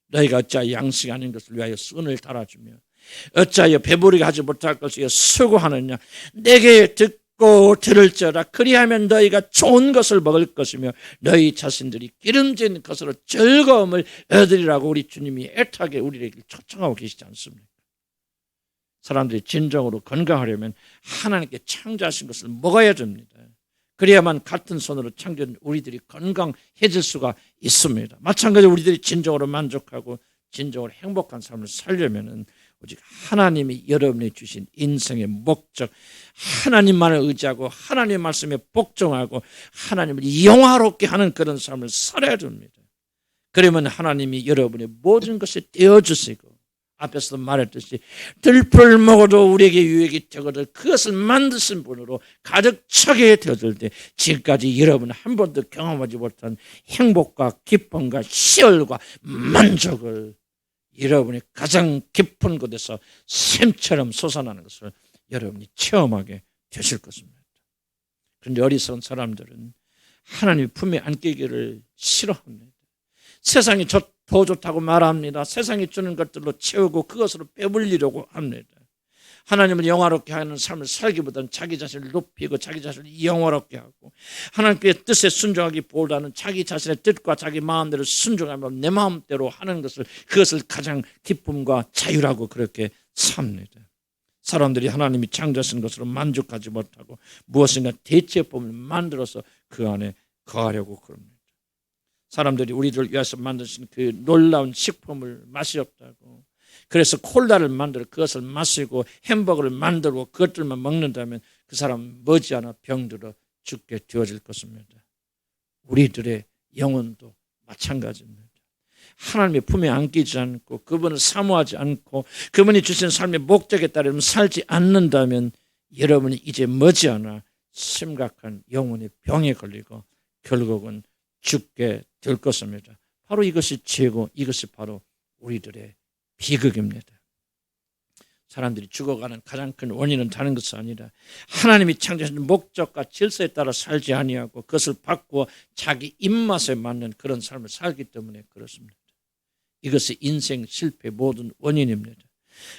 너희가 어찌하여 양식 아닌 것을 위하여 손을 달아주며 어찌하여 배부르게 하지 못할 것을 위하여 수고하느냐. 내게 듣고 들을지어다. 그리하면 너희가 좋은 것을 먹을 것이며 너희 자신들이 기름진 것으로 즐거움을 얻으리라고 우리 주님이 애타게 우리에게 초청하고 계시지 않습니까? 사람들이 진정으로 건강하려면 하나님께 창조하신 것을 먹어야 됩니다. 그래야만 같은 손으로 창조된 우리들이 건강해질 수가 있습니다. 마찬가지로 우리들이 진정으로 만족하고 진정으로 행복한 삶을 살려면은 오직 하나님이 여러분이 주신 인생의 목적, 하나님만을 의지하고 하나님의 말씀에 복종하고 하나님을 영화롭게 하는 그런 삶을 살아야 됩니다. 그러면 하나님이 여러분의 모든 것을 떼어주시고 앞에서도 말했듯이 들풀을 먹어도 우리에게 유익이 되거든 그것을 만드신 분으로 가득 차게 되어질 때 지금까지 여러분 한 번도 경험하지 못한 행복과 기쁨과 희열과 만족을 여러분이 가장 깊은 곳에서 샘처럼 솟아나는 것을 여러분이 체험하게 되실 것입니다. 그런데 어리석은 사람들은 하나님의 품에 안기기를 싫어합니다. 세상이 더 좋다고 말합니다. 세상이 주는 것들로 채우고 그것으로 배불리려고 합니다. 하나님을 영화롭게 하는 삶을 살기보다는 자기 자신을 높이고 자기 자신을 영화롭게 하고 하나님의 뜻에 순종하기보다는 자기 자신의 뜻과 자기 마음대로 순종하며 내 마음대로 하는 것을 그것을 가장 기쁨과 자유라고 그렇게 삽니다. 사람들이 하나님이 창조하신 것으로 만족하지 못하고 무엇인가 대체품을 만들어서 그 안에 거하려고 그럽니다. 사람들이 우리를 위해서 만드신 그 놀라운 식품을 맛이 없다고 그래서 콜라를 만들어 그것을 마시고 햄버거를 만들고 그것들만 먹는다면 그 사람은 머지않아 병들어 죽게 되어질 것입니다. 우리들의 영혼도 마찬가지입니다. 하나님의 품에 안기지 않고 그분을 사모하지 않고 그분이 주신 삶의 목적에 따라 살지 않는다면 여러분이 이제 머지않아 심각한 영혼의 병에 걸리고 결국은 죽게 될 것입니다. 바로 이것이 죄고 이것이 바로 우리들의 비극입니다. 사람들이 죽어가는 가장 큰 원인은 다른 것이 아니라 하나님이 창조하신 목적과 질서에 따라 살지 아니하고 그것을 바꾸어 자기 입맛에 맞는 그런 삶을 살기 때문에 그렇습니다. 이것이 인생 실패의 모든 원인입니다.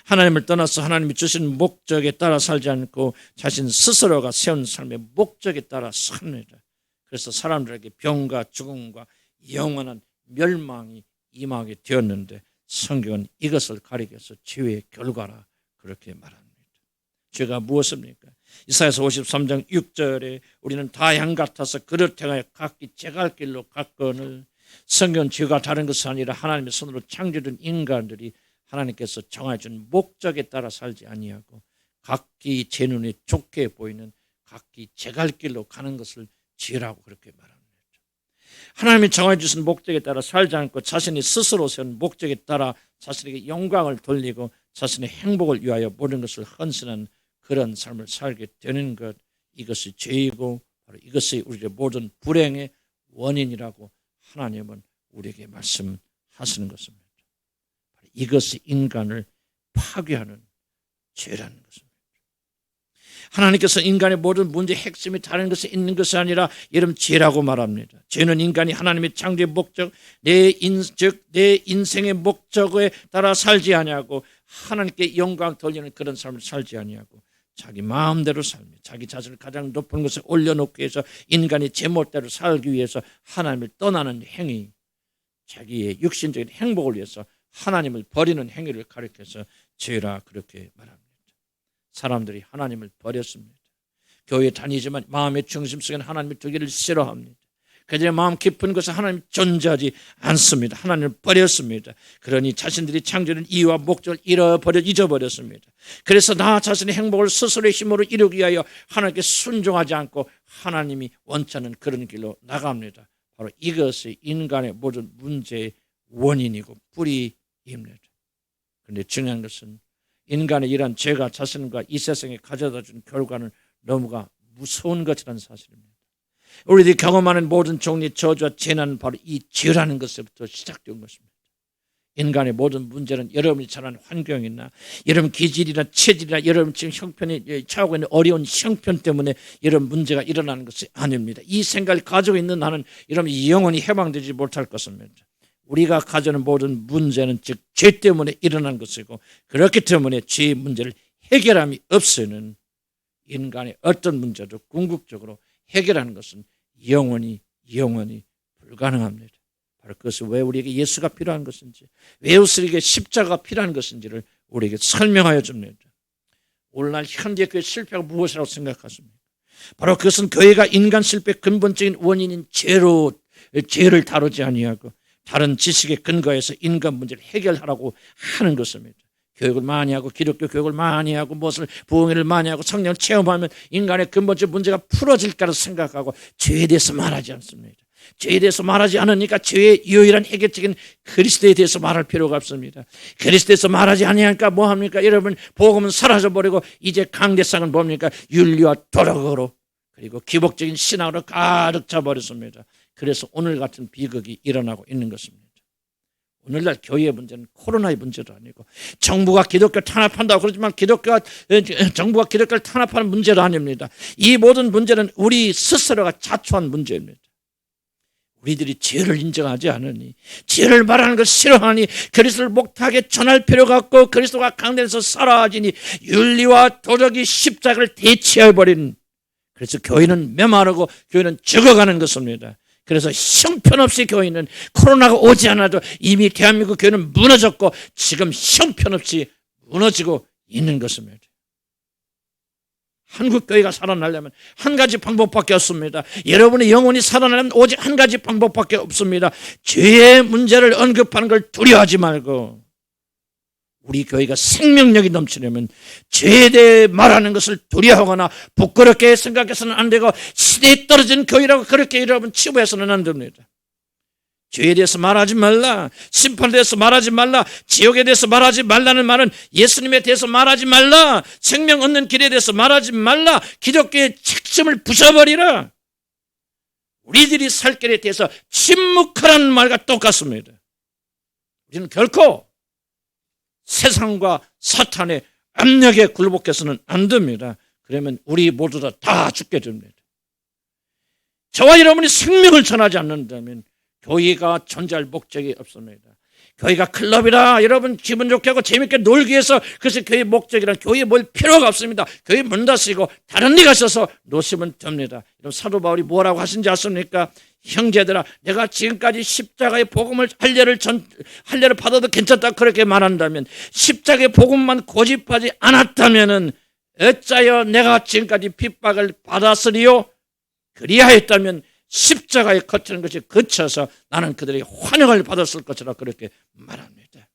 하나님을 떠나서 하나님이 주신 목적에 따라 살지 않고 자신 스스로가 세운 삶의 목적에 따라 삽니다. 그래서 사람들에게 병과 죽음과 영원한 멸망이 임하게 되었는데 성경은 이것을 가리켜서 죄의 결과라 그렇게 말합니다. 죄가 무엇입니까? 이사야서 53장 6절에 우리는 다 양 같아서 그릇 행하여 각기 제갈 길로 갔거늘 성경은 죄가 다른 것이 아니라 하나님의 손으로 창조된 인간들이 하나님께서 정해준 목적에 따라 살지 아니하고 각기 제 눈에 좋게 보이는 각기 제갈 길로 가는 것을 죄라고 그렇게 말합니다. 하나님이 정해주신 목적에 따라 살지 않고 자신이 스스로 세운 목적에 따라 자신에게 영광을 돌리고 자신의 행복을 위하여 모든 것을 헌신한 그런 삶을 살게 되는 것, 이것이 죄이고 바로 이것이 우리의 모든 불행의 원인이라고 하나님은 우리에게 말씀하시는 것입니다. 이것이 인간을 파괴하는 죄라는 것입니다. 하나님께서 인간의 모든 문제의 핵심이 다른 것이 있는 것이 아니라 여러분 죄라고 말합니다. 죄는 인간이 하나님의 창조의 목적, 내 인생의 목적에 따라 살지 아니하고 하나님께 영광 돌리는 그런 삶을 살지 아니하고 자기 마음대로 살며 자기 자신을 가장 높은 것에 올려놓기 위해서 인간이 제멋대로 살기 위해서 하나님을 떠나는 행위, 자기의 육신적인 행복을 위해서 하나님을 버리는 행위를 가리켜서 죄라 그렇게 말합니다. 사람들이 하나님을 버렸습니다. 교회 다니지만 마음의 중심 속에는 하나님을 두기를 싫어합니다. 그들의 마음 깊은 곳에 하나님이 존재하지 않습니다. 하나님을 버렸습니다. 그러니 자신들이 창조된 이유와 목적을 잊어버렸습니다. 그래서 나 자신의 행복을 스스로의 힘으로 이루기 위하여 하나님께 순종하지 않고 하나님이 원치 않는 그런 길로 나갑니다. 바로 이것이 인간의 모든 문제의 원인이고 뿌리입니다. 그런데 중요한 것은 인간의 이러한 죄가 자신과 이 세상에 가져다 준 결과는 너무가 무서운 것이라는 사실입니다. 우리들이 경험하는 모든 종류의 저주와 재난은 바로 이 죄라는 것에부터 시작된 것입니다. 인간의 모든 문제는 여러분이 자란 환경이나 여러분 기질이나 체질이나 여러분 지금 형편이 처하고 있는 어려운 형편 때문에 이런 문제가 일어나는 것이 아닙니다. 이 생각을 가지고 있는 나는 여러분이 영원히 해방되지 못할 것입니다. 우리가 가져는 모든 문제는 즉 죄 때문에 일어난 것이고 그렇기 때문에 죄의 문제를 해결함이 없으면 인간의 어떤 문제도 궁극적으로 해결하는 것은 영원히 불가능합니다. 바로 그것이 왜 우리에게 예수가 필요한 것인지, 왜 우리에게 십자가가 필요한 것인지를 우리에게 설명하여 줍니다. 오늘날 현대 교회 실패가 무엇이라고 생각하십니까? 바로 그것은 교회가 인간 실패의 근본적인 원인인 죄를 다루지 아니하고 다른 지식에 근거해서 인간 문제를 해결하라고 하는 것입니다. 교육을 많이 하고 기독교 교육을 많이 하고 무엇을 부흥회를 많이 하고 성령을 체험하면 인간의 근본적 문제가 풀어질까를 생각하고 죄에 대해서 말하지 않습니다. 죄에 대해서 말하지 않으니까 죄의 유일한 해결책인 그리스도에 대해서 말할 필요가 없습니다. 그리스도에서 말하지 아니하니까 뭐합니까? 여러분, 복음은 사라져버리고 이제 강대상은 뭡니까? 윤리와 도덕으로 그리고 기복적인 신앙으로 가득 차버렸습니다. 그래서 오늘 같은 비극이 일어나고 있는 것입니다. 오늘날 교회의 문제는 코로나의 문제도 아니고 정부가 기독교 탄압한다고 그러지만 정부가 기독교를 탄압하는 문제도 아닙니다. 이 모든 문제는 우리 스스로가 자초한 문제입니다. 우리들이 죄를 인정하지 않으니, 죄를 말하는 걸 싫어하니, 그리스도를 목탁에 전할 필요가 없고 그리스도가 강대에서 사라지니 윤리와 도덕이 십자가를 대체해버린, 그래서 교회는 메마르고 교회는 죽어가는 것입니다. 그래서 형편없이 교회는 코로나가 오지 않아도 이미 대한민국 교회는 무너졌고 지금 형편없이 무너지고 있는 것입니다. 한국 교회가 살아나려면 한 가지 방법밖에 없습니다. 여러분의 영혼이 살아나려면 오직 한 가지 방법밖에 없습니다. 죄의 문제를 언급하는 걸 두려워하지 말고, 우리 교회가 생명력이 넘치려면 죄에 대해 말하는 것을 두려워하거나 부끄럽게 생각해서는 안 되고 시대에 떨어진 교회라고 그렇게 여러분 치부해서는 안 됩니다. 죄에 대해서 말하지 말라, 심판에 대해서 말하지 말라, 지옥에 대해서 말하지 말라는 말은 예수님에 대해서 말하지 말라, 생명 얻는 길에 대해서 말하지 말라, 기독교의 핵심을 부숴버리라. 우리들이 살 길에 대해서 침묵하라는 말과 똑같습니다. 우리는 결코 세상과 사탄의 압력에 굴복해서는 안 됩니다. 그러면 우리 모두 다 죽게 됩니다. 저와 여러분이 생명을 전하지 않는다면 교회가 존재할 목적이 없습니다. 교회가 클럽이라 여러분 기분 좋게 하고 재밌게 놀기 위해서, 그래서 교회의 목적이란 교회에 뭘 필요가 없습니다. 교회 문 닫으시고 다른 데 가셔서 노시면 됩니다. 여러분, 사도 바울이 뭐라고 하신지 아십니까? 형제들아, 내가 지금까지 십자가의 복음을 할례를 받아도 괜찮다 그렇게 말한다면, 십자가의 복음만 고집하지 않았다면은 어찌하여 내가 지금까지 핍박을 받았으리요? 그리하였다면 십자가에 거치는 것이 그쳐서 나는 그들의 환영을 받았을 것이라 그렇게 말합니다.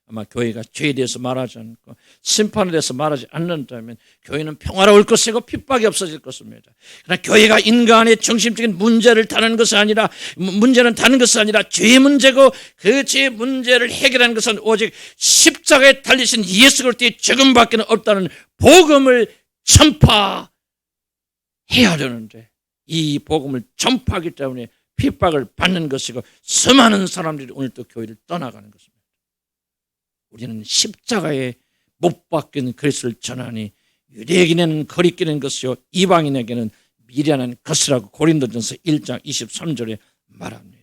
아마 교회가 죄에 대해서 말하지 않고 심판에 대해서 말하지 않는다면 교회는 평화로울 것이고 핍박이 없어질 것입니다. 그러나 교회가 인간의 중심적인 문제를 다루는 것이 아니라, 문제는 다른 것이 아니라 죄의 문제고, 그 죄의 문제를 해결하는 것은 오직 십자가에 달리신 예수 그리스도의 죽음밖에 없다는 복음을 전파해야 되는데, 이 복음을 전파하기 때문에 핍박을 받는 것이고 수많은 사람들이 오늘 또 교회를 떠나가는 것입니다. 우리는 십자가에 못 박힌 그리스도를 전하니 유대인에게는 거리끼는 것이요 이방인에게는 미련한 것이라고 고린도전서 1장 23절에 말합니다.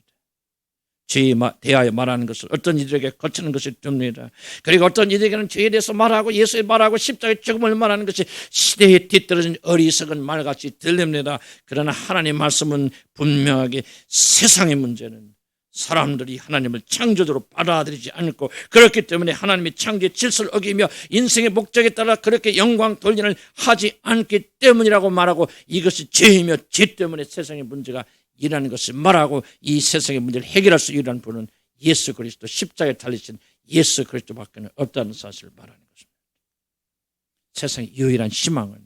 죄에 대하여 말하는 것을 어떤 이들에게 거치는 것이 됩니다. 그리고 어떤 이들에게는 죄에 대해서 말하고 예수에 말하고 십자가의 죽음을 말하는 것이 시대에 뒤떨어진 어리석은 말같이 들립니다. 그러나 하나님의 말씀은 분명하게 세상의 문제는 사람들이 하나님을 창조주로 받아들이지 않고, 그렇기 때문에 하나님의 창조의 질서를 어기며 인생의 목적에 따라 그렇게 영광 돌리를 하지 않기 때문이라고 말하고, 이것이 죄이며 죄 때문에 세상의 문제가 일하는 것을 말하고, 이 세상의 문제를 해결할 수 있는 분은 예수 그리스도, 십자가에 달리신 예수 그리스도밖에 없다는 사실을 말하는 것입니다. 세상의 유일한 희망은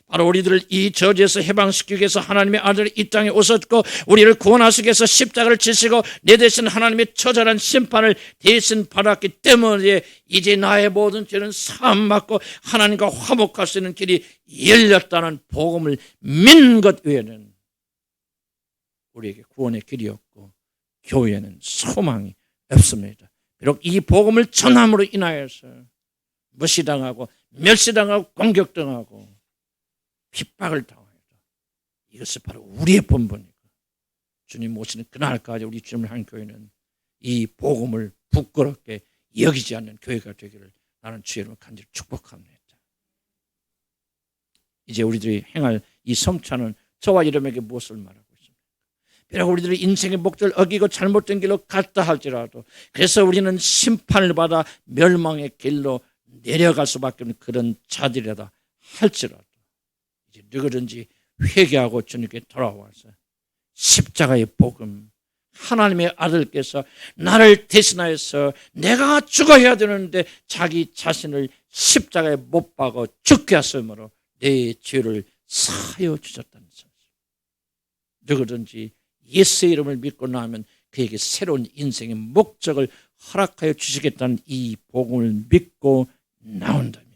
바로 우리들을 이 저주에서 해방시키기 위해서 하나님의 아들이 이 땅에 오셨고 우리를 구원하시기 위해서 십자가를 지시고 내 대신 하나님의 처절한 심판을 대신 받았기 때문에 이제 나의 모든 죄는 사함받고 하나님과 화목할 수 있는 길이 열렸다는 복음을 믿는 것 외에는 우리에게 구원의 길이 없고 교회에는 소망이 없습니다. 비록 이 복음을 전함으로 인하여서 무시당하고 멸시당하고 공격당하고 핍박을 당하여도 이것이 바로 우리의 본분이고, 주님 오시는 그날까지 우리 주님을 한 교회는 이 복음을 부끄럽게 여기지 않는 교회가 되기를 나는 주의 이름으로 간절히 축복합니다. 이제 우리들이 행할 이 성찬은 저와 여러분에게 무엇을 말하고 있습니까? 비록 우리들이 인생의 목적을 어기고 잘못된 길로 갔다 할지라도, 그래서 우리는 심판을 받아 멸망의 길로 내려갈 수밖에 없는 그런 자들이라다 할지라도 이제 누구든지 회개하고 주님께 돌아와서 십자가의 복음, 하나님의 아들께서 나를 대신하여서 내가 죽어야 되는데 자기 자신을 십자가에 못 박아 죽게 하심으로 내 죄를 사하여 주셨다는 사실. 누구든지 예수의 이름을 믿고 나면 그에게 새로운 인생의 목적을 허락하여 주시겠다는 이 복음을 믿고 나온다면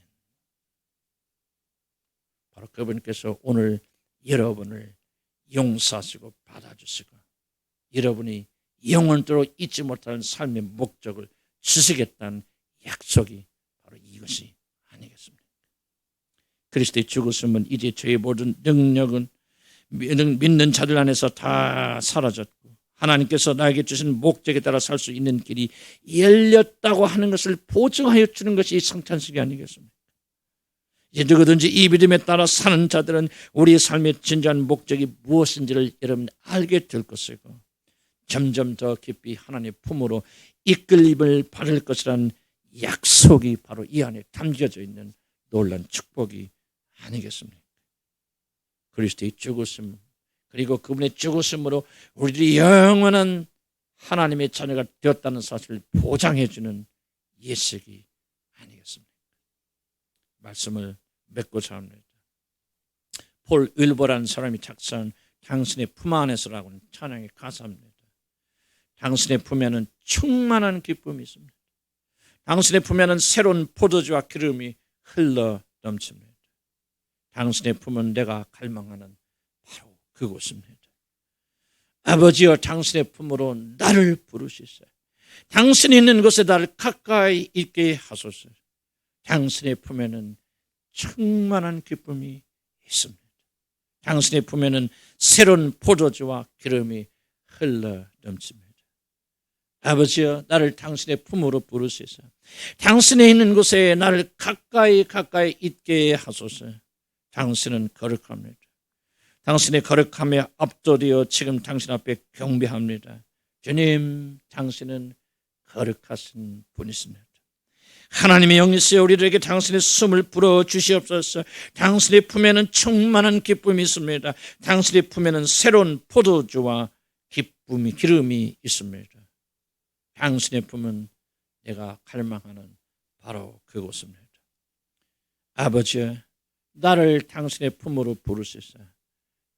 바로 그분께서 오늘 여러분을 용서하시고 받아주시고 여러분이 영원토록 잊지 못하는 삶의 목적을 주시겠다는 약속이 바로 이것이 아니겠습니까? 그리스도의 죽으심은 이제 저의 모든 능력은 믿는 자들 안에서 다 사라졌고 하나님께서 나에게 주신 목적에 따라 살 수 있는 길이 열렸다고 하는 것을 보증하여 주는 것이 성찬식이 아니겠습니까? 이제 누구든지 이 믿음에 따라 사는 자들은 우리의 삶의 진정한 목적이 무엇인지를 여러분 알게 될 것이고 점점 더 깊이 하나님의 품으로 이끌림을 받을 것이라는 약속이 바로 이 안에 담겨져 있는 놀라운 축복이 아니겠습니까? 그리스도의 죽으심 그리고 그분의 죽으심으로 우리들이 영원한 하나님의 자녀가 되었다는 사실을 보장해 주는 예식이 아니겠습니까? 말씀을 맺고자 합니다. 폴 윌버라는 사람이 작사한 당신의 품 안에서라고는 찬양의 가사입니다. 당신의 품에는 충만한 기쁨이 있습니다. 당신의 품에는 새로운 포도주와 기름이 흘러 넘칩니다. 당신의 품은 내가 갈망하는 바로 그곳입니다. 아버지여 당신의 품으로 나를 부르시세. 당신이 있는 곳에 나를 가까이 있게 하소서. 당신의 품에는 충만한 기쁨이 있습니다. 당신의 품에는 새로운 포도주와 기름이 흘러 넘칩니다. 아버지여 나를 당신의 품으로 부르시사 당신의 있는 곳에 나를 가까이 있게 하소서. 당신은 거룩합니다. 당신의 거룩함에 압도되어 지금 당신 앞에 경배합니다. 주님 당신은 거룩하신 분이십니다. 하나님의 영이시여 우리들에게 당신의 숨을 불어주시옵소서. 당신의 품에는 충만한 기쁨이 있습니다. 당신의 품에는 새로운 포도주와 기름이 있습니다. 당신의 품은 내가 갈망하는 바로 그곳입니다. 아버지여 나를 당신의 품으로 부르시사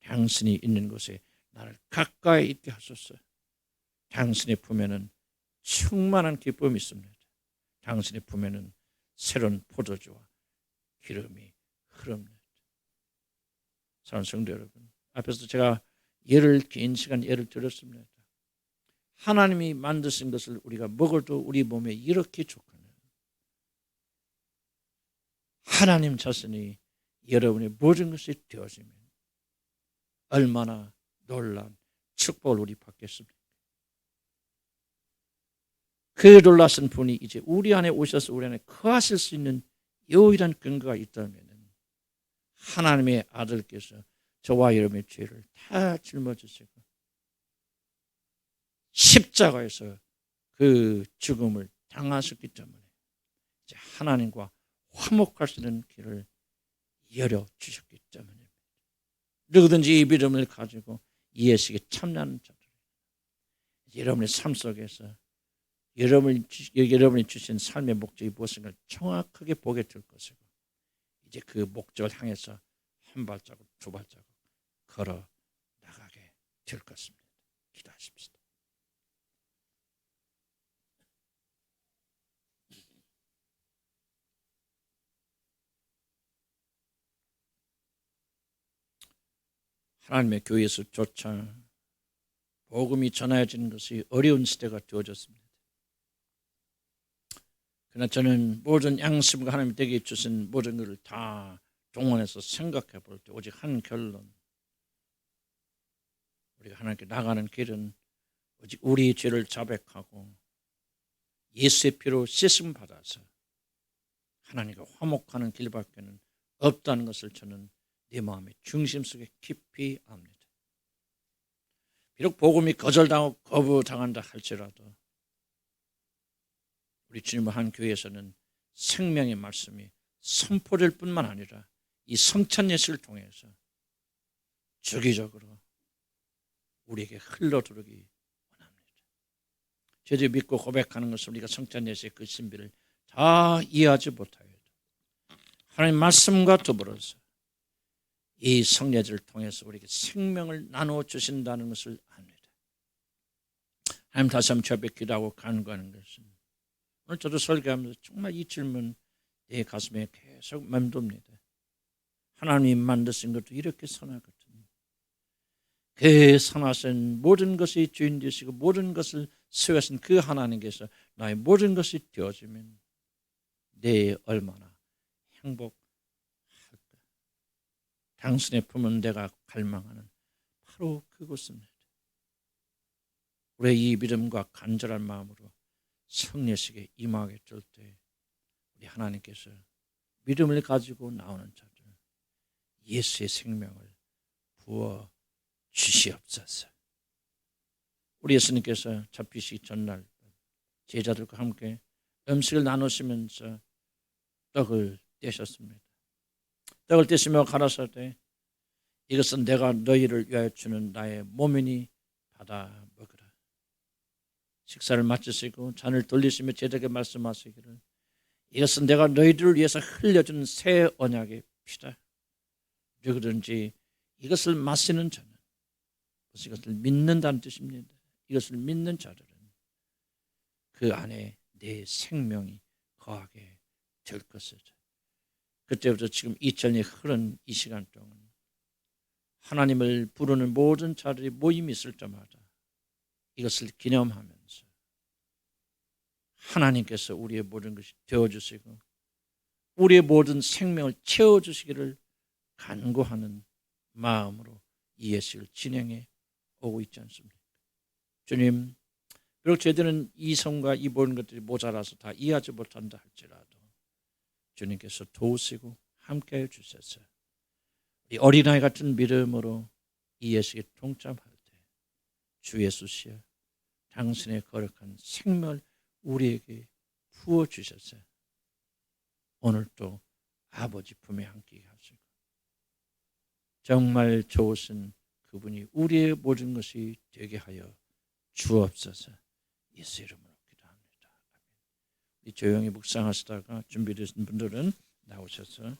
당신이 있는 곳에 나를 가까이 있게 하소서. 당신의 품에는 충만한 기쁨이 있습니다. 당신의 품에는 새로운 포도주와 기름이 흐릅니다. 사랑하는 성도 여러분, 앞에서 제가 긴 시간 예를 들었습니다. 하나님이 만드신 것을 우리가 먹어도 우리 몸에 이렇게 좋거든요. 하나님 자신이 여러분의 모든 것이 되어지면 얼마나 놀라운 축복을 우리 받겠습니까? 그 놀라신 분이 이제 우리 안에 오셔서 우리 안에 거하실 수 있는 유일한 근거가 있다면 하나님의 아들께서 저와 여러분의 죄를 다 짊어지시고 십자가에서 그 죽음을 당하셨기 때문에 이제 하나님과 화목할 수 있는 길을 열어주셨기 때문입니다. 누구든지 이 믿음을 가지고 이 예식에 참여하는 자들, 여러분의 삶 속에서 여러분이 주신 삶의 목적이 무엇인가를 정확하게 보게 될 것이고 이제 그 목적을 향해서 한 발자국 두 발자국 걸어 나가게 될 것입니다. 기도하십시다. 하나님의 교회에서조차 복음이 전해지는 것이 어려운 시대가 되어졌습니다. 그러나 저는 모든 양심과 하나님 댁에 주신 모든 것을 다 동원해서 생각해 볼 때 오직 한 결론, 우리가 하나님께 나가는 길은 오직 우리의 죄를 자백하고 예수의 피로 씻음 받아서 하나님과 화목하는 길밖에는 없다는 것을 저는 내 마음의 중심 속에 깊이 압니다. 비록 복음이 거절당하고 거부당한다 할지라도 우리 주님의 한 교회에서는 생명의 말씀이 선포될 뿐만 아니라 이 성찬 예식을 통해서 주기적으로 우리에게 흘러들어오기 원합니다. 저희들이 믿고 고백하는 것을 우리가 성찬 예식의 그 신비를 다 이해하지 못하여도 하나님 말씀과 더불어서 이 성례제를 통해서 우리에게 생명을 나누어 주신다는 것을 압니다. 하나님 다시 한번 주 앞에 기도하고 간구하는 것은 오늘 저도 설교하면서 정말 이 질문 내 가슴에 계속 맴돕니다. 하나님이 만드신 것도 이렇게 선하거든. 그 선하신 모든 것이 주인 되시고 모든 것을 수여하신 그 하나님께서 나의 모든 것이 되어지면 내 얼마나 행복할까. 당신의 품은 내가 갈망하는 바로 그곳입니다. 우리의 이 믿음과 간절한 마음으로 성례식에 임하게 될 때 우리 하나님께서 믿음을 가지고 나오는 자들 예수의 생명을 부어 주시옵소서. 우리 예수님께서 잡히시기 전날 제자들과 함께 음식을 나누시면서 떡을 떼셨습니다. 떡을 떼시며 가라사대 이것은 내가 너희를 위하여 주는 나의 몸이니 받아 먹으라. 식사를 마치시고 잔을 돌리시며 제자에게 말씀하시기를 이것은 내가 너희들을 위해서 흘려주는 새 언약의 피다. 누구든지 이것을 마시는 자는 이것을 믿는다는 뜻입니다. 이것을 믿는 자들은 그 안에 내 생명이 거하게 될 것이죠. 그때부터 지금 2000년이 흐른 이 시간 동안 하나님을 부르는 모든 자들이 모임이 있을 때마다 이것을 기념하면서 하나님께서 우리의 모든 것이 되어주시고 우리의 모든 생명을 채워주시기를 간구하는 마음으로 이 예식을 진행해 오고 있지 않습니까? 주님, 비록 저희들은 이 성과 이 모든 것들이 모자라서 다 이해하지 못한다 할지라도 주님께서 도우시고 함께해 주셔서 이 어린아이 같은 믿음으로 이 예식에 동참할 때 주 예수시여 당신의 거룩한 생명을 우리에게 부어주셔서 오늘도 아버지 품에 안기게 하시고 정말 좋으신 그분이 우리의 모든 것이 되게 하여 주옵소서. 예수 이름으로 기도합니다. 이 조용히 묵상하시다가 준비되신 분들은 나오셔서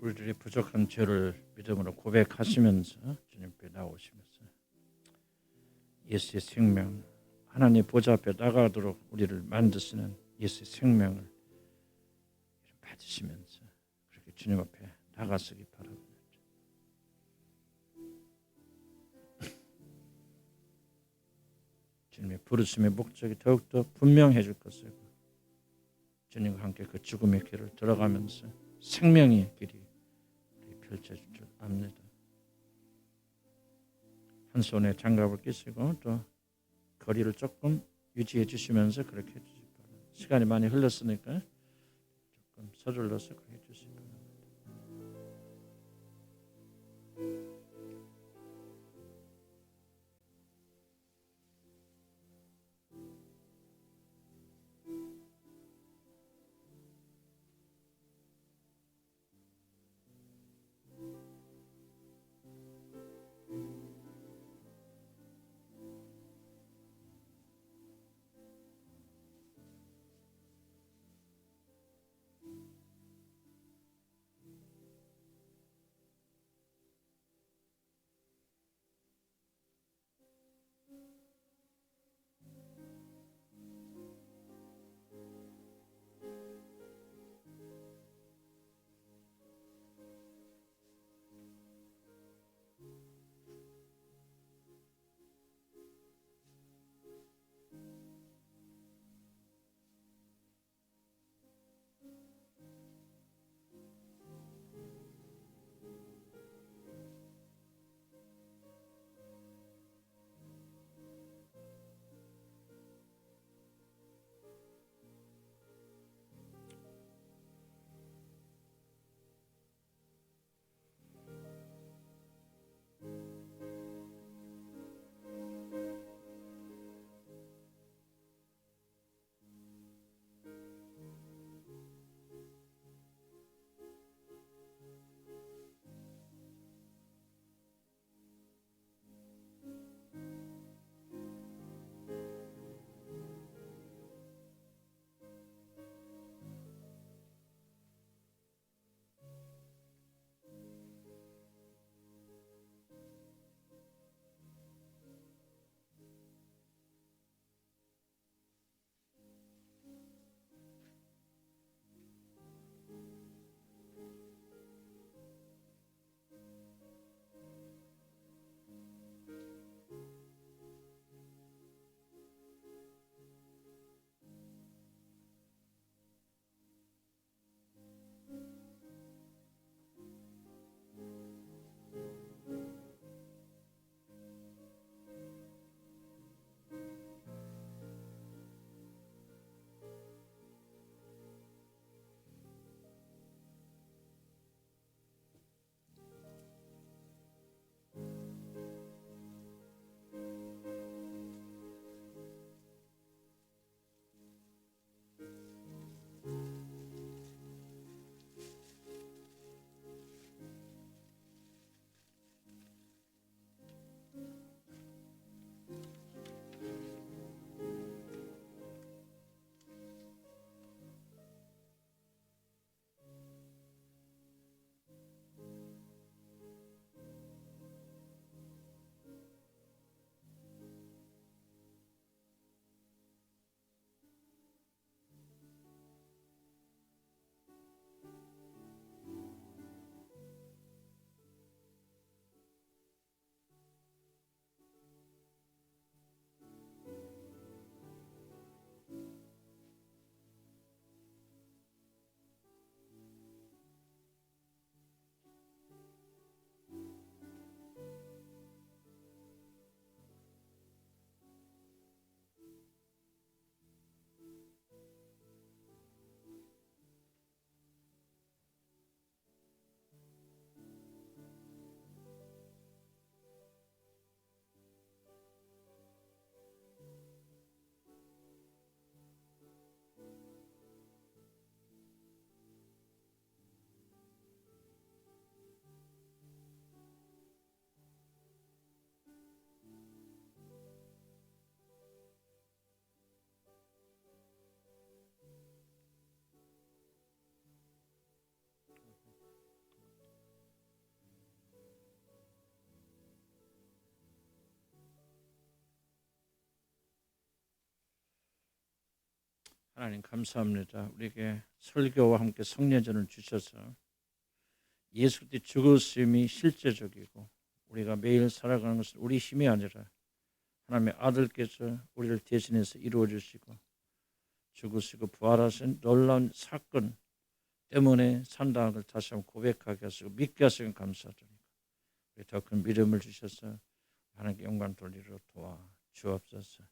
우리들이 부족한 죄를 믿음으로 고백하시면서 주님께 나오시면서 예수의 생명, 하나님 보좌 앞에 나가도록 우리를 만드시는 예수의 생명을 받으시면서 그렇게 주님 앞에 나가시기 바랍니다. 주님의 부르심의 목적이 더욱더 분명해질 것이고 주님과 함께 그 죽음의 길을 들어가면서 생명의 길이 펼쳐질 줄 압니다. 한 손에 장갑을 끼시고 또 거리를 조금 유지해 주시면서 그렇게 해주시기 바랍니다. 시간이 많이 흘렀으니까 조금 서둘러서 그렇게 해주시기 바랍니다. 하나님 감사합니다. 우리에게 설교와 함께 성례전을 주셔서 예수 그리스도의 죽으심이 실제적이고 우리가 매일 살아가는 것은 우리 힘이 아니라 하나님의 아들께서 우리를 대신해서 이루어 주시고 죽으시고 부활하신 놀라운 사건 때문에 산다는 걸 다시 한번 고백하게 하시고 믿게 하시는 감사드립니다. 더 큰 믿음을 주셔서 하나님께 영광 돌리도록 도와 주옵소서.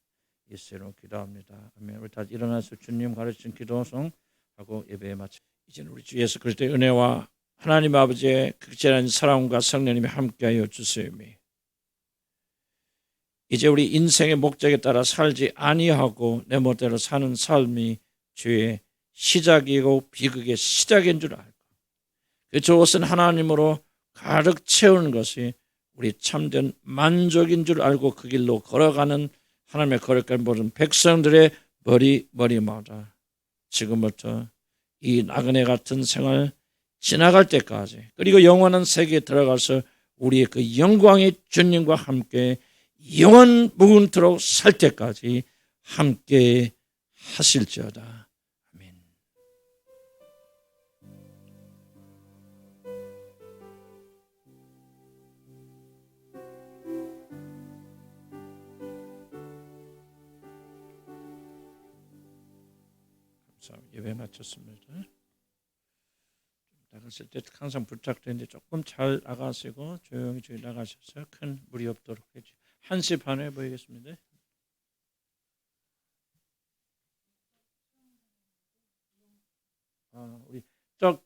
예수로 기도합니다. 아멘. 우리 다 일어나서 주님 가르친 기도송 하고 예배에 마치 이제는 우리 주 예수 그리스도의 은혜와 하나님 아버지의 극진한 사랑과 성령님이 함께하여 주시오며 이제 우리 인생의 목적에 따라 살지 아니하고 내 멋대로 사는 삶이 주의 시작이고 비극의 시작인 줄 알고 그 저것은 하나님으로 가득 채우는 것이 우리 참된 만족인 줄 알고 그 길로 걸어가는 하나님의 거룩한 모든 백성들의 머리마다 지금부터 이 나그네 같은 생활 지나갈 때까지 그리고 영원한 세계에 들어가서 우리의 그 영광의 주님과 함께 영원 무궁토록 살 때까지 함께 하실지어다. 아멘. 감사합니다. 예배 마쳤습니다. 나갔을 때 항상 부탁드리는데 조금 잘 나가시고 조용히 나가셔서 큰 무리 없도록 해주세요. 1시 반에 보이겠습니다. 우리 쪽